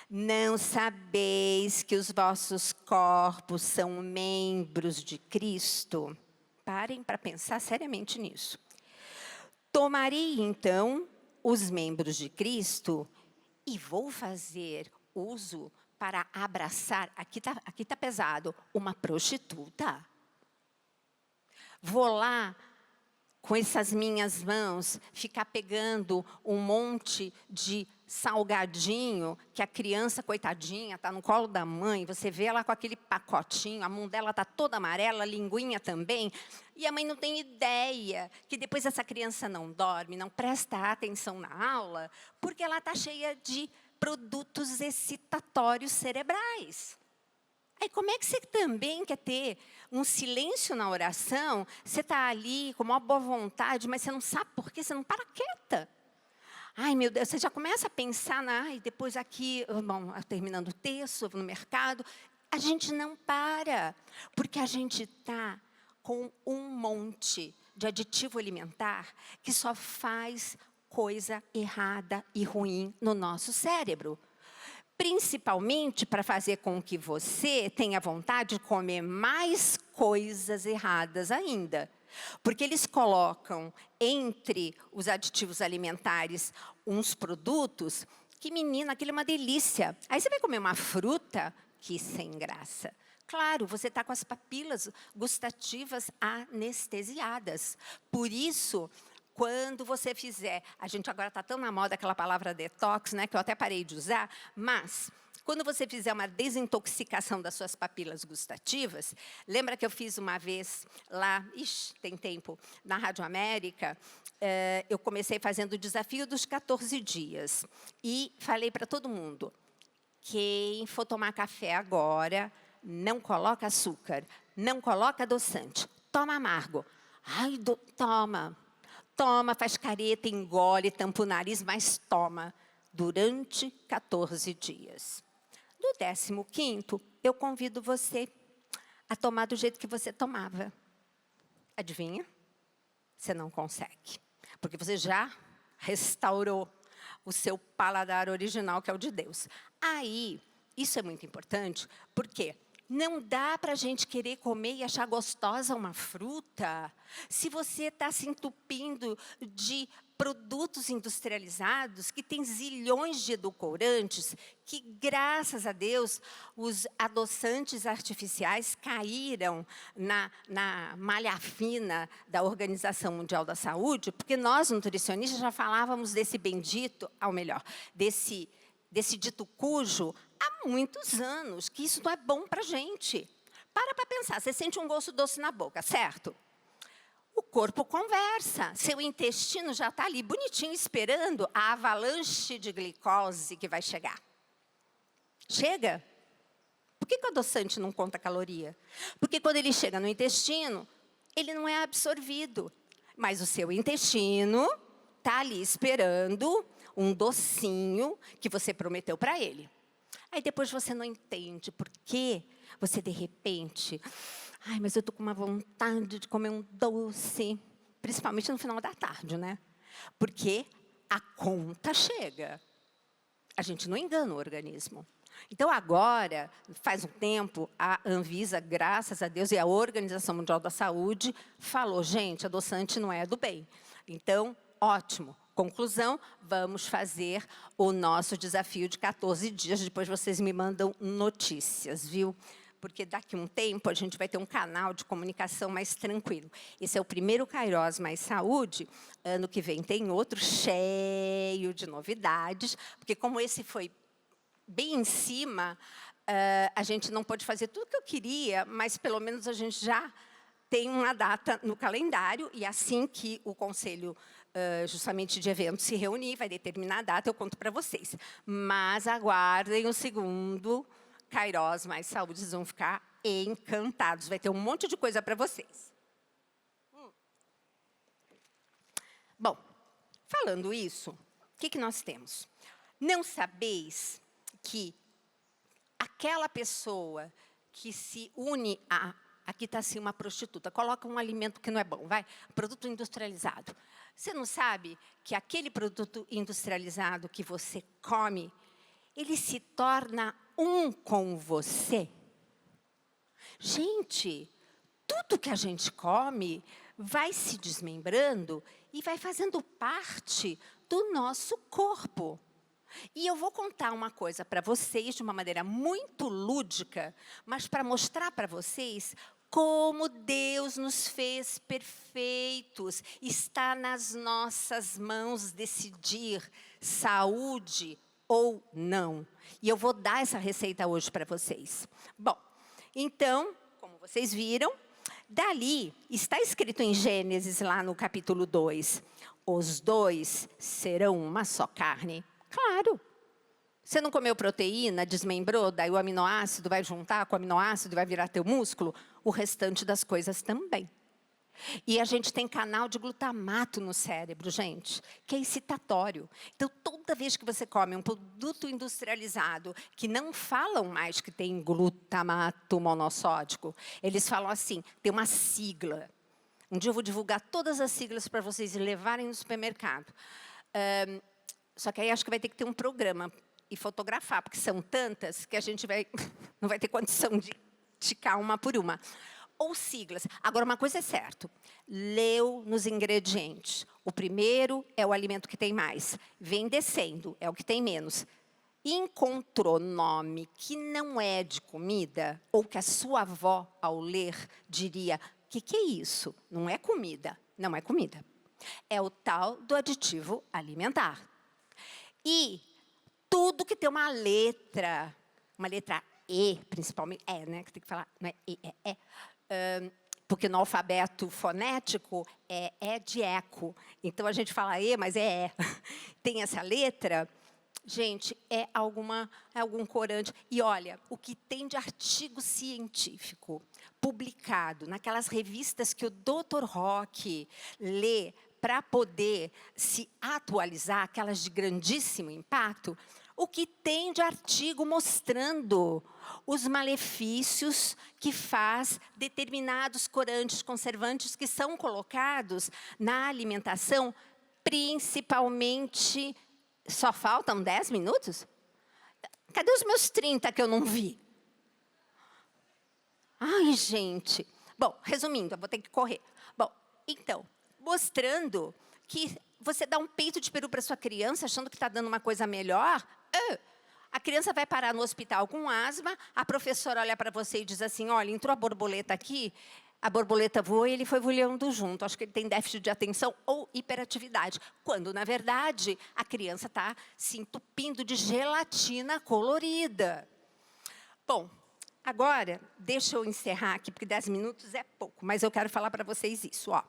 Não sabeis que os vossos corpos são membros de Cristo? Parem para pensar seriamente nisso. Tomarei, então, os membros de Cristo e vou fazer uso para abraçar, aqui tá pesado, uma prostituta. Vou lá, com essas minhas mãos, ficar pegando um monte de salgadinho, que a criança, coitadinha, está no colo da mãe, você vê ela com aquele pacotinho, a mão dela está toda amarela, a linguinha também, e a mãe não tem ideia que depois essa criança não dorme, não presta atenção na aula, porque ela está cheia de produtos excitatórios cerebrais. Aí, como é que você também quer ter um silêncio na oração? Você está ali com uma boa vontade, mas você não sabe por quê, você não para quieta. Ai, meu Deus, você já começa a pensar, depois aqui, bom, terminando o texto, no mercado. A gente não para, porque a gente está com um monte de aditivo alimentar que só faz coisa errada e ruim no nosso cérebro. Principalmente para fazer com que você tenha vontade de comer mais coisas erradas ainda. Porque eles colocam entre os aditivos alimentares uns produtos que, menina, aquilo é uma delícia. Aí você vai comer uma fruta, que sem graça. Claro, você está com as papilas gustativas anestesiadas. Por isso, quando você fizer, a gente agora está tão na moda aquela palavra detox, né, que eu até parei de usar, mas quando você fizer uma desintoxicação das suas papilas gustativas, lembra que eu fiz uma vez lá, tem tempo, na Rádio América, eu comecei fazendo o desafio dos 14 dias e falei para todo mundo, quem for tomar café agora, não coloca açúcar, não coloca adoçante, toma amargo. Ai, toma, faz careta, engole, tampa o nariz, mas toma durante 14 dias. No 15º, eu convido você a tomar do jeito que você tomava. Adivinha? Você não consegue. Porque você já restaurou o seu paladar original, que é o de Deus. Aí, isso é muito importante, porque não dá para a gente querer comer e achar gostosa uma fruta se você está se entupindo de produtos industrializados que têm zilhões de edulcorantes, que, graças a Deus, os adoçantes artificiais caíram na malha fina da Organização Mundial da Saúde, porque nós, nutricionistas, já falávamos desse bendito, ou melhor, desse dito cujo, há muitos anos, que isso não é bom para a gente. Para pensar, você sente um gosto doce na boca, certo? O corpo conversa, seu intestino já está ali bonitinho esperando a avalanche de glicose que vai chegar. Chega? Por que o adoçante não conta caloria? Porque quando ele chega no intestino, ele não é absorvido. Mas o seu intestino está ali esperando um docinho que você prometeu para ele. Aí depois você não entende por que você, de repente... Ai, mas eu estou com uma vontade de comer um doce, principalmente no final da tarde, né? Porque a conta chega. A gente não engana o organismo. Então, agora, faz um tempo, a Anvisa, graças a Deus, e a Organização Mundial da Saúde, falou, gente, adoçante não é do bem. Então, ótimo. Conclusão, vamos fazer o nosso desafio de 14 dias. Depois vocês me mandam notícias, viu? Porque daqui a um tempo a gente vai ter um canal de comunicação mais tranquilo. Esse é o primeiro Kairos Mais Saúde. Ano que vem tem outro cheio de novidades, porque como esse foi bem em cima, a gente não pode fazer tudo o que eu queria, mas pelo menos a gente já tem uma data no calendário, e assim que o Conselho justamente de eventos se reunir, vai determinar a data, eu conto para vocês. Mas aguardem o segundo Kairos Mais Saúde, vocês vão ficar encantados. Vai ter um monte de coisa para vocês. Bom, falando isso, o que nós temos? Não sabeis que aquela pessoa que se une a... Aqui está assim uma prostituta, coloca um alimento que não é bom, vai, produto industrializado. Você não sabe que aquele produto industrializado que você come, ele se torna um com você? Gente, tudo que a gente come vai se desmembrando e vai fazendo parte do nosso corpo. E eu vou contar uma coisa para vocês de uma maneira muito lúdica, mas para mostrar para vocês como Deus nos fez perfeitos. Está nas nossas mãos decidir saúde ou não. E eu vou dar essa receita hoje para vocês. Bom, então, como vocês viram, dali está escrito em Gênesis, lá no capítulo 2, os dois serão uma só carne. Claro. Você não comeu proteína, desmembrou, daí o aminoácido vai juntar com o aminoácido e vai virar teu músculo? O restante das coisas também. E a gente tem canal de glutamato no cérebro, gente, que é excitatório. Então, toda vez que você come um produto industrializado, que não falam mais que tem glutamato monossódico, eles falam assim, tem uma sigla. Um dia eu vou divulgar todas as siglas para vocês levarem no supermercado. Só que aí acho que vai ter que ter um programa e fotografar, porque são tantas que a gente não vai ter condição de ticar uma por uma. Ou siglas. Agora, uma coisa é certa, leu nos ingredientes. O primeiro é o alimento que tem mais. Vem descendo, é o que tem menos. Encontrou nome que não é de comida, ou que a sua avó, ao ler, diria, o que é isso? Não é comida. Não é comida. É o tal do aditivo alimentar. E tudo que tem uma letra E, principalmente, né? Que tem que falar, não é E, é E. Porque no alfabeto fonético é de eco. Então, a gente fala E, mas é E. Tem essa letra, gente, é algum corante. E, olha, o que tem de artigo científico publicado naquelas revistas que o Dr. Rock lê para poder se atualizar, aquelas de grandíssimo impacto, o que tem de artigo mostrando os malefícios que faz determinados corantes conservantes que são colocados na alimentação, principalmente... Só faltam 10 minutos? Cadê os meus 30 que eu não vi? Ai, gente. Bom, resumindo, eu vou ter que correr. Bom, então, mostrando que você dá um peito de peru para sua criança, achando que está dando uma coisa melhor? A criança vai parar no hospital com asma, a professora olha para você e diz assim, olha, entrou a borboleta aqui, a borboleta voou e ele foi voando junto. Acho que ele tem déficit de atenção ou hiperatividade. Quando, na verdade, a criança está se entupindo de gelatina colorida. Bom, agora, deixa eu encerrar aqui, porque 10 minutos é pouco, mas eu quero falar para vocês isso, ó.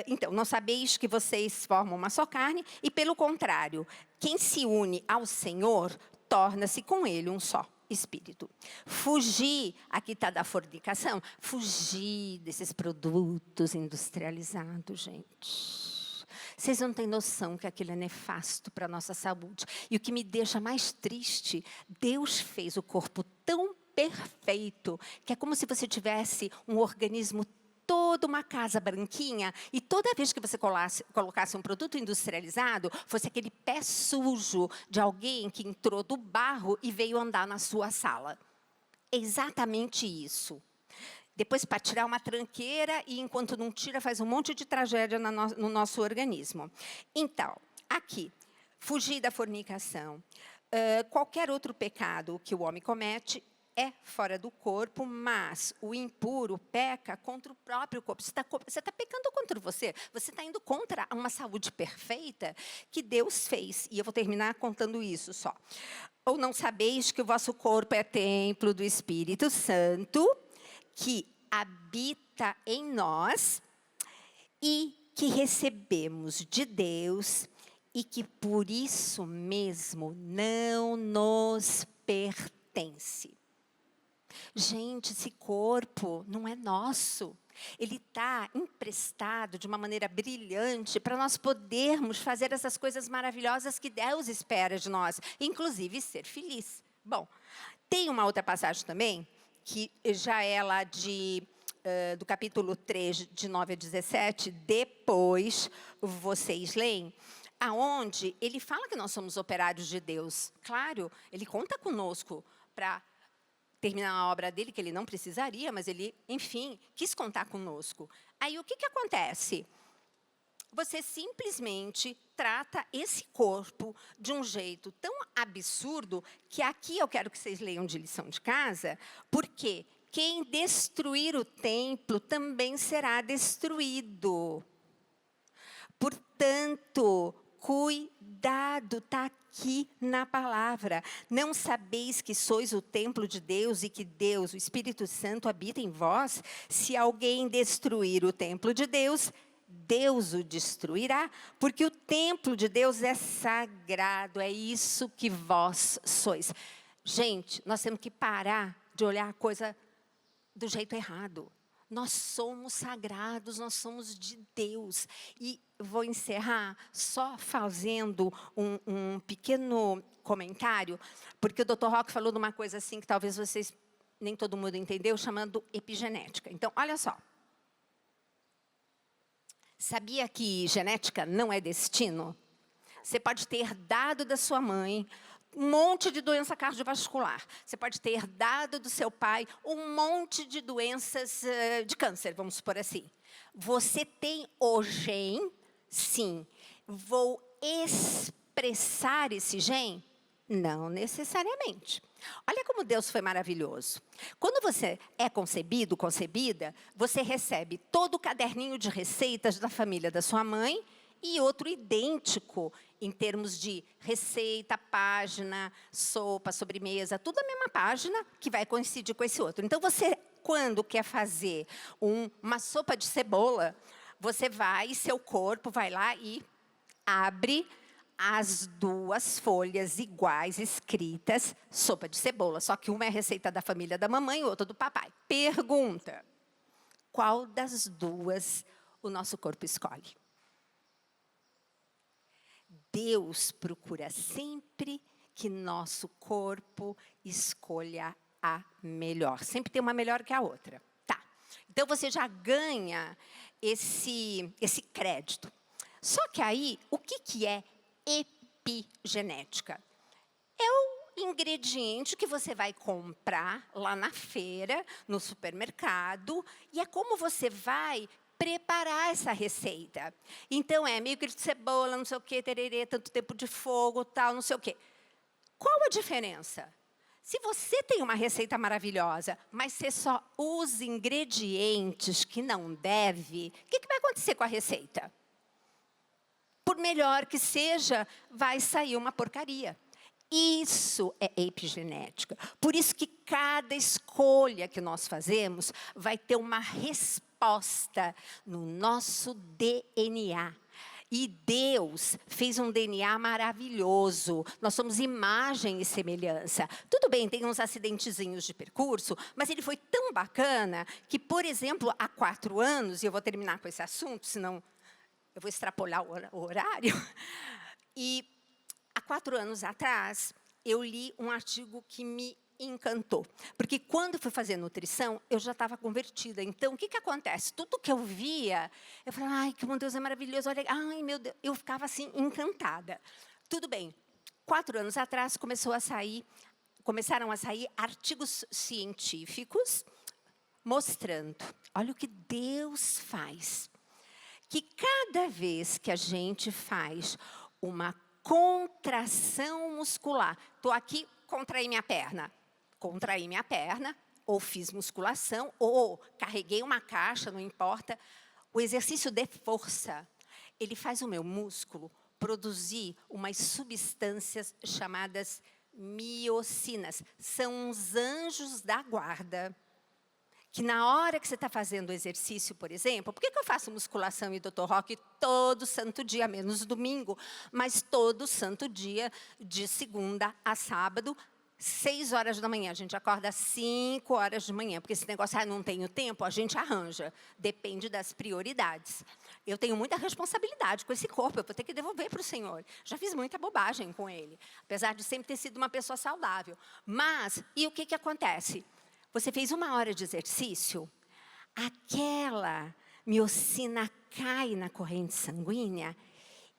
Então, não sabeis que vocês formam uma só carne, e pelo contrário, quem se une ao Senhor, torna-se com Ele um só espírito. Fugir, aqui está da fornicação, fugir desses produtos industrializados, gente. Vocês não têm noção que aquilo é nefasto para a nossa saúde. E o que me deixa mais triste, Deus fez o corpo tão perfeito, que é como se você tivesse um organismo toda uma casa branquinha, e toda vez que você colocasse um produto industrializado, fosse aquele pé sujo de alguém que entrou do barro e veio andar na sua sala. É exatamente isso. Depois, para tirar uma tranqueira, e enquanto não tira, faz um monte de tragédia no nosso organismo. Então, aqui, fugir da fornicação. Qualquer outro pecado que o homem comete é fora do corpo, mas o impuro peca contra o próprio corpo. Você está pecando contra você. Você está indo contra uma saúde perfeita que Deus fez. E eu vou terminar contando isso só. Ou não sabeis que o vosso corpo é templo do Espírito Santo, que habita em nós e que recebemos de Deus e que por isso mesmo não nos pertence. Gente, esse corpo não é nosso. Ele está emprestado de uma maneira brilhante para nós podermos fazer essas coisas maravilhosas que Deus espera de nós, inclusive ser feliz. Bom, tem uma outra passagem também, que já é lá do capítulo 3, de 9 a 17, depois vocês leem, aonde ele fala que nós somos operários de Deus. Claro, ele conta conosco para terminar a obra dele, que ele não precisaria, mas ele, enfim, quis contar conosco. Aí, o que acontece? Você simplesmente trata esse corpo de um jeito tão absurdo, que aqui eu quero que vocês leiam de lição de casa, porque quem destruir o templo também será destruído. Portanto, cuidado, está aqui na palavra. Não sabeis que sois o templo de Deus e que Deus, o Espírito Santo, habita em vós? Se alguém destruir o templo de Deus, Deus o destruirá, porque o templo de Deus é sagrado, é isso que vós sois. Gente, nós temos que parar de olhar a coisa do jeito errado. Nós somos sagrados, nós somos de Deus. E vou encerrar só fazendo um pequeno comentário, porque o Dr. Rock falou de uma coisa assim que talvez vocês, nem todo mundo entendeu, chamando epigenética. Então, olha só. Sabia que genética não é destino? Você pode ter herdado da sua mãe um monte de doença cardiovascular. Você pode ter herdado do seu pai um monte de doenças de câncer, vamos supor assim. Você tem o gene? Sim. Vou expressar esse gene? Não necessariamente. Olha como Deus foi maravilhoso. Quando você é concebido, concebida, você recebe todo o caderninho de receitas da família da sua mãe e outro idêntico em termos de receita, página, sopa, sobremesa, tudo a mesma página que vai coincidir com esse outro. Então, você, quando quer fazer uma sopa de cebola, você vai, seu corpo vai lá e abre as duas folhas iguais escritas, sopa de cebola. Só que uma é a receita da família da mamãe e outra do papai. Pergunta: qual das duas o nosso corpo escolhe? Deus procura sempre que nosso corpo escolha a melhor. Sempre tem uma melhor que a outra. Tá. Então, você já ganha esse crédito. Só que aí, o que é epigenética? É o ingrediente que você vai comprar lá na feira, no supermercado, e é como você vai preparar essa receita. Então, é meio quilo de cebola, não sei o quê, tererê, tanto tempo de fogo, tal, não sei o quê. Qual a diferença? Se você tem uma receita maravilhosa, mas você só usa ingredientes que não deve, o que vai acontecer com a receita? Por melhor que seja, vai sair uma porcaria. Isso é epigenética. Por isso que cada escolha que nós fazemos vai ter uma resposta no nosso DNA. E Deus fez um DNA maravilhoso. Nós somos imagem e semelhança. Tudo bem, tem uns acidentezinhos de percurso, mas ele foi tão bacana que, por exemplo, há 4 anos, e eu vou terminar com esse assunto, senão eu vou extrapolar o horário, e há 4 anos atrás, eu li um artigo que me encantou. Porque quando eu fui fazer nutrição, eu já estava convertida. Então, o que acontece? Tudo que eu via, eu falava, ai, que meu Deus, é maravilhoso. Olha, ai, meu Deus, eu ficava assim, encantada. Tudo bem. 4 anos atrás, começaram a sair artigos científicos mostrando, olha o que Deus faz. Que cada vez que a gente faz uma contração muscular, estou aqui, contraí minha perna, ou fiz musculação, ou carreguei uma caixa, não importa, o exercício de força, ele faz o meu músculo produzir umas substâncias chamadas miocinas, são os anjos da guarda. Que na hora que você está fazendo o exercício, por exemplo, por que eu faço musculação e Dr. Rock todo santo dia, menos domingo, mas todo santo dia, de segunda a sábado, 6 horas da manhã. A gente acorda às 5 horas de manhã, porque esse negócio, não tenho tempo, a gente arranja. Depende das prioridades. Eu tenho muita responsabilidade com esse corpo, eu vou ter que devolver para o Senhor. Já fiz muita bobagem com ele, apesar de sempre ter sido uma pessoa saudável. Mas, e o que acontece? Você fez 1 hora de exercício, aquela miocina cai na corrente sanguínea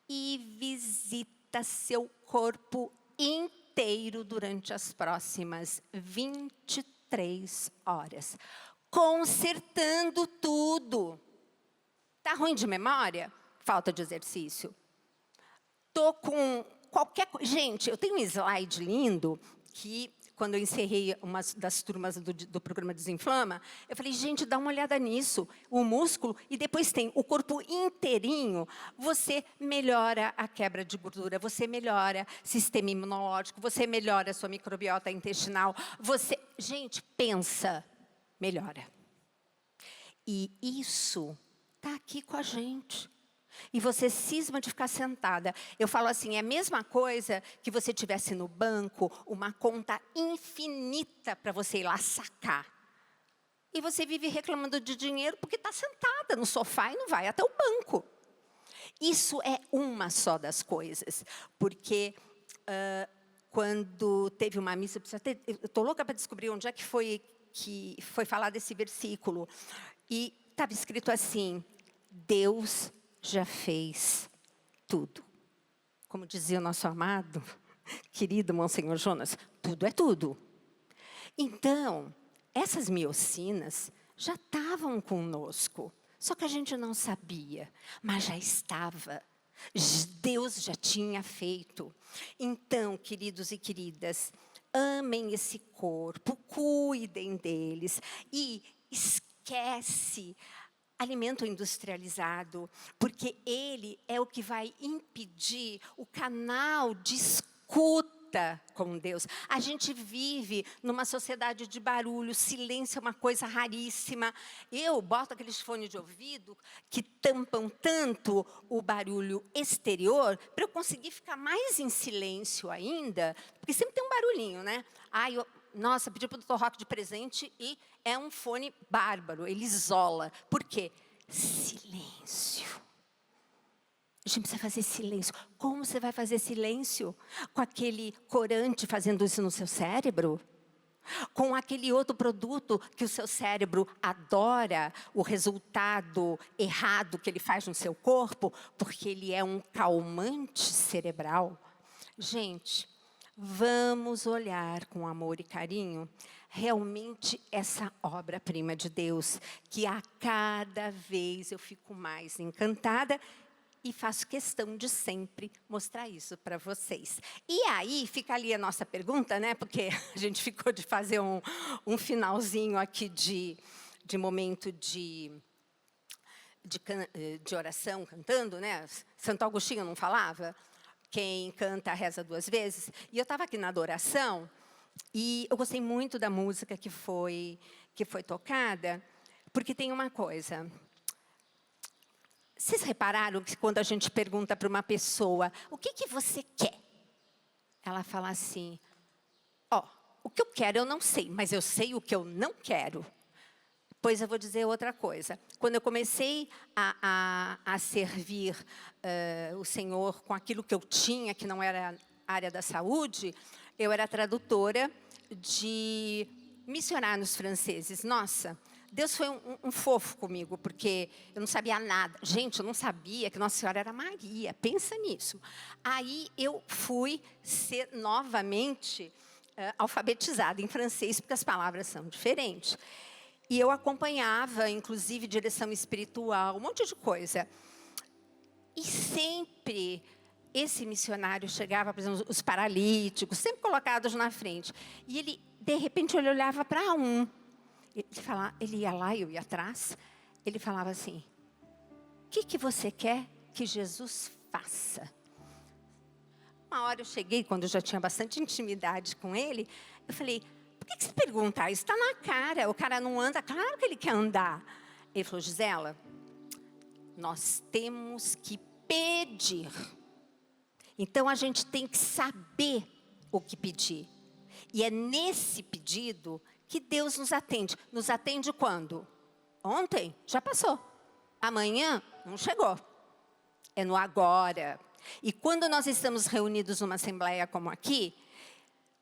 e visita seu corpo inteiro durante as próximas 23 horas, consertando tudo. Está ruim de memória? Falta de exercício. Estou com qualquer coisa. Gente, eu tenho um slide lindo que, quando eu encerrei uma das turmas do programa Desinflama, eu falei, gente, dá uma olhada nisso, o músculo, e depois tem o corpo inteirinho, você melhora a quebra de gordura, você melhora o sistema imunológico, você melhora a sua microbiota intestinal, gente, pensa, melhora. E isso está aqui com a gente. E você cisma de ficar sentada. Eu falo assim, é a mesma coisa que você tivesse no banco uma conta infinita para você ir lá sacar. E você vive reclamando de dinheiro porque está sentada no sofá e não vai até o banco. Isso é uma só das coisas. Porque quando teve uma missa, eu estou louca para descobrir onde é que foi falar desse versículo. E estava escrito assim, Deus já fez tudo. Como dizia o nosso amado, querido Monsenhor Jonas, tudo é tudo. Então, essas miocinas já estavam conosco, só que a gente não sabia, mas já estava. Deus já tinha feito. Então, queridos e queridas, amem esse corpo, cuidem deles e esquece alimento industrializado, porque ele é o que vai impedir o canal de escuta com Deus. A gente vive numa sociedade de barulho, silêncio é uma coisa raríssima. Eu boto aqueles fones de ouvido que tampam tanto o barulho exterior para eu conseguir ficar mais em silêncio ainda, porque sempre tem um barulhinho, né? Nossa, pedi para o Dr. Rock de presente e é um fone bárbaro, ele isola. Por quê? Silêncio. A gente precisa fazer silêncio. Como você vai fazer silêncio? Com aquele corante fazendo isso no seu cérebro? Com aquele outro produto que o seu cérebro adora, o resultado errado que ele faz no seu corpo, porque ele é um calmante cerebral? Gente, vamos olhar com amor e carinho, realmente essa obra-prima de Deus, que a cada vez eu fico mais encantada e faço questão de sempre mostrar isso para vocês. E aí fica ali a nossa pergunta, né? Porque a gente ficou de fazer um finalzinho aqui de momento de oração, cantando, né? Santo Agostinho não falava? Quem canta reza 2 vezes. E eu estava aqui na adoração e eu gostei muito da música que foi tocada, porque tem uma coisa. Vocês repararam que quando a gente pergunta para uma pessoa, o que você quer? Ela fala assim, o que eu quero eu não sei, mas eu sei o que eu não quero. Pois eu vou dizer outra coisa. Quando eu comecei a servir o Senhor com aquilo que eu tinha, que não era a área da saúde, eu era tradutora de missionários franceses. Nossa, Deus foi um fofo comigo, porque eu não sabia nada. Gente, eu não sabia que Nossa Senhora era Maria. Pensa nisso. Aí eu fui ser novamente alfabetizada em francês, porque as palavras são diferentes. E eu acompanhava, inclusive, direção espiritual, um monte de coisa. E sempre esse missionário chegava, por exemplo, os paralíticos, sempre colocados na frente. E ele, de repente, ele olhava para um. Ele ia lá, eu ia atrás. Ele falava assim, o que você quer que Jesus faça? Uma hora eu cheguei, quando eu já tinha bastante intimidade com ele, eu falei, por que você pergunta isso? Está na cara, o cara não anda, claro que ele quer andar. Ele falou, Gisela, nós temos que pedir. Então, a gente tem que saber o que pedir. E é nesse pedido que Deus nos atende. Nos atende quando? Ontem? Já passou. Amanhã? Não chegou. É no agora. E quando nós estamos reunidos numa assembleia como aqui,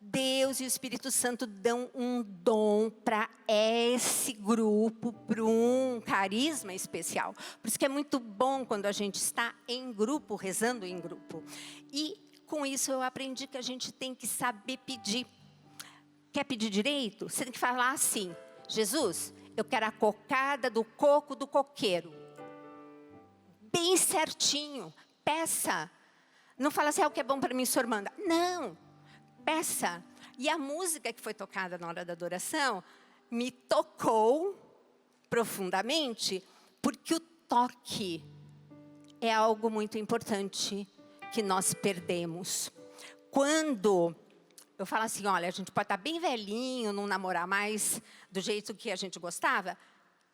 Deus e o Espírito Santo dão um dom para esse grupo, para um carisma especial. Por isso que é muito bom quando a gente está em grupo, rezando em grupo. E com isso eu aprendi que a gente tem que saber pedir. Quer pedir direito? Você tem que falar assim, Jesus, eu quero a cocada do coco do coqueiro. Bem certinho, peça. Não fala assim, o que é bom para mim, o senhor manda. Não. Peça. E a música que foi tocada na hora da adoração me tocou profundamente, porque o toque é algo muito importante que nós perdemos. Quando eu falo assim, olha, a gente pode estar bem velhinho, não namorar mais do jeito que a gente gostava,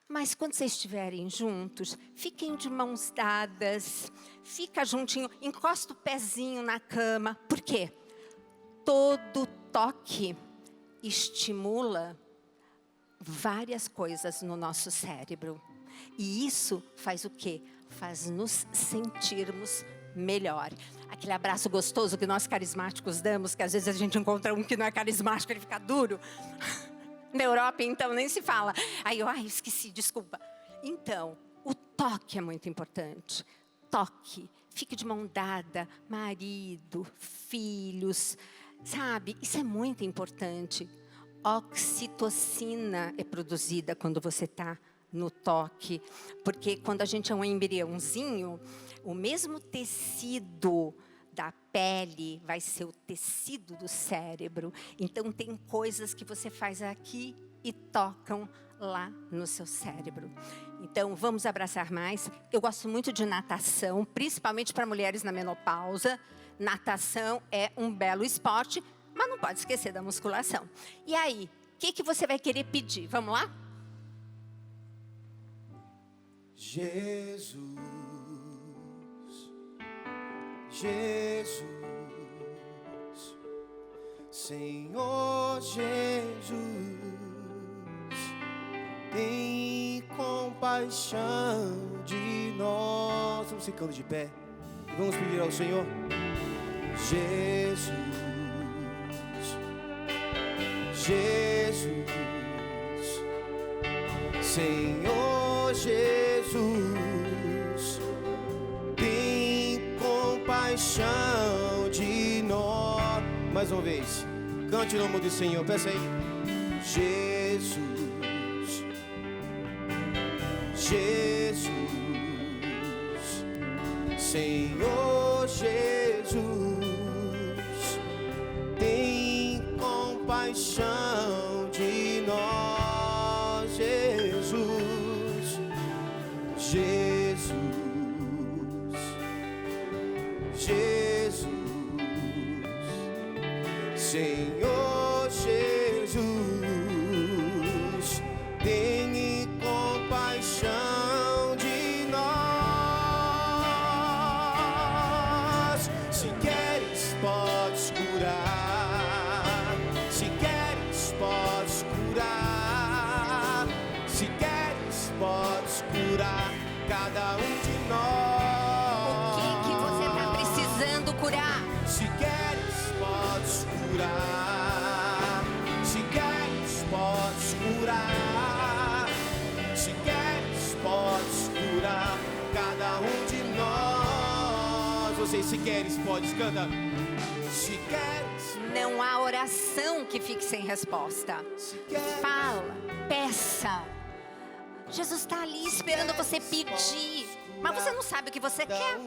mas quando vocês estiverem juntos, fiquem de mãos dadas, fica juntinho, encosta o pezinho na cama. Por quê? Todo toque estimula várias coisas no nosso cérebro. E isso faz o quê? Faz nos sentirmos melhor. Aquele abraço gostoso que nós carismáticos damos, que às vezes a gente encontra um que não é carismático, ele fica duro. Na Europa, então, nem se fala. Aí eu, esqueci, desculpa. Então, o toque é muito importante. Toque. Fique de mão dada, marido, filhos. Sabe, isso é muito importante. Oxitocina é produzida quando você está no toque. Porque quando a gente é um embriãozinho, o mesmo tecido da pele vai ser o tecido do cérebro. Então, tem coisas que você faz aqui e tocam lá no seu cérebro. Então, vamos abraçar mais. Eu gosto muito de natação, principalmente para mulheres na menopausa. Natação é um belo esporte, mas não pode esquecer da musculação. E aí, o que você vai querer pedir? Vamos lá? Jesus, Jesus, Senhor Jesus, tem compaixão de nós. Vamos ficando de pé e vamos pedir ao Senhor. Jesus, Jesus, Senhor Jesus, tem compaixão de nós. Mais uma vez, cante o nome do Senhor, peça aí. Jesus, Jesus, Senhor Jesus, tem compaixão de nós, Jesus, Jesus, Jesus, Senhor Jesus, tem compaixão de nós. Se queres, podes curar. Se queres, podes curar. Se queres, podes curar cada um de nós. O que você está precisando curar? Se queres, podes curar. Se queres, podes curar. Se queres, podes curar cada um de nós. Vocês, se queres, podes, canta. Se queres. Não há oração que fique sem resposta. Fala, peça. Jesus está ali esperando você pedir, mas você não sabe o que você quer.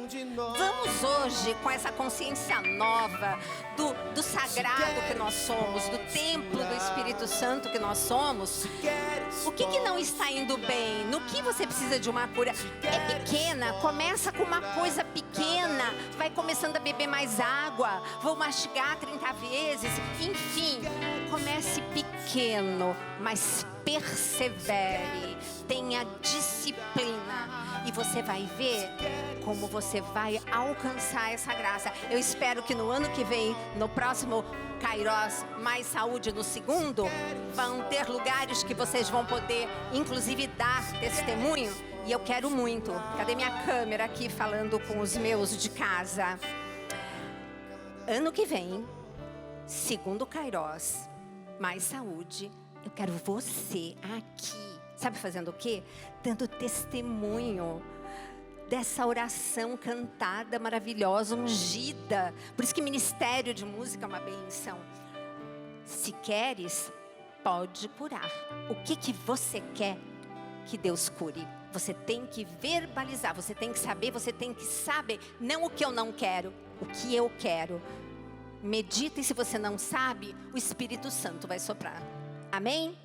Vamos hoje, com essa consciência nova do sagrado que nós somos, do templo do Espírito Santo que nós somos. O que não está indo bem? No que você precisa de uma cura? É pequena, começa com uma coisa pequena, vai começando a beber mais água, vou mastigar 30 vezes, enfim, comece pequeno, mas persevere, tenha disciplina e você vai ver como você vai alcançar essa graça. Eu espero que no ano que vem, no próximo Kairos Mais Saúde, no segundo, vão ter lugares que vocês vão poder, inclusive, dar testemunho. E eu quero muito. Cadê minha câmera aqui falando com os meus de casa? Ano que vem, segundo Kairos Mais Saúde, eu quero você aqui. Sabe fazendo o quê? Dando testemunho dessa oração cantada, maravilhosa, ungida. Por isso que ministério de música é uma bênção. Se queres, pode curar. O que você quer que Deus cure? Você tem que verbalizar, você tem que saber, não o que eu não quero, o que eu quero. Medita e se você não sabe, o Espírito Santo vai soprar. Amém?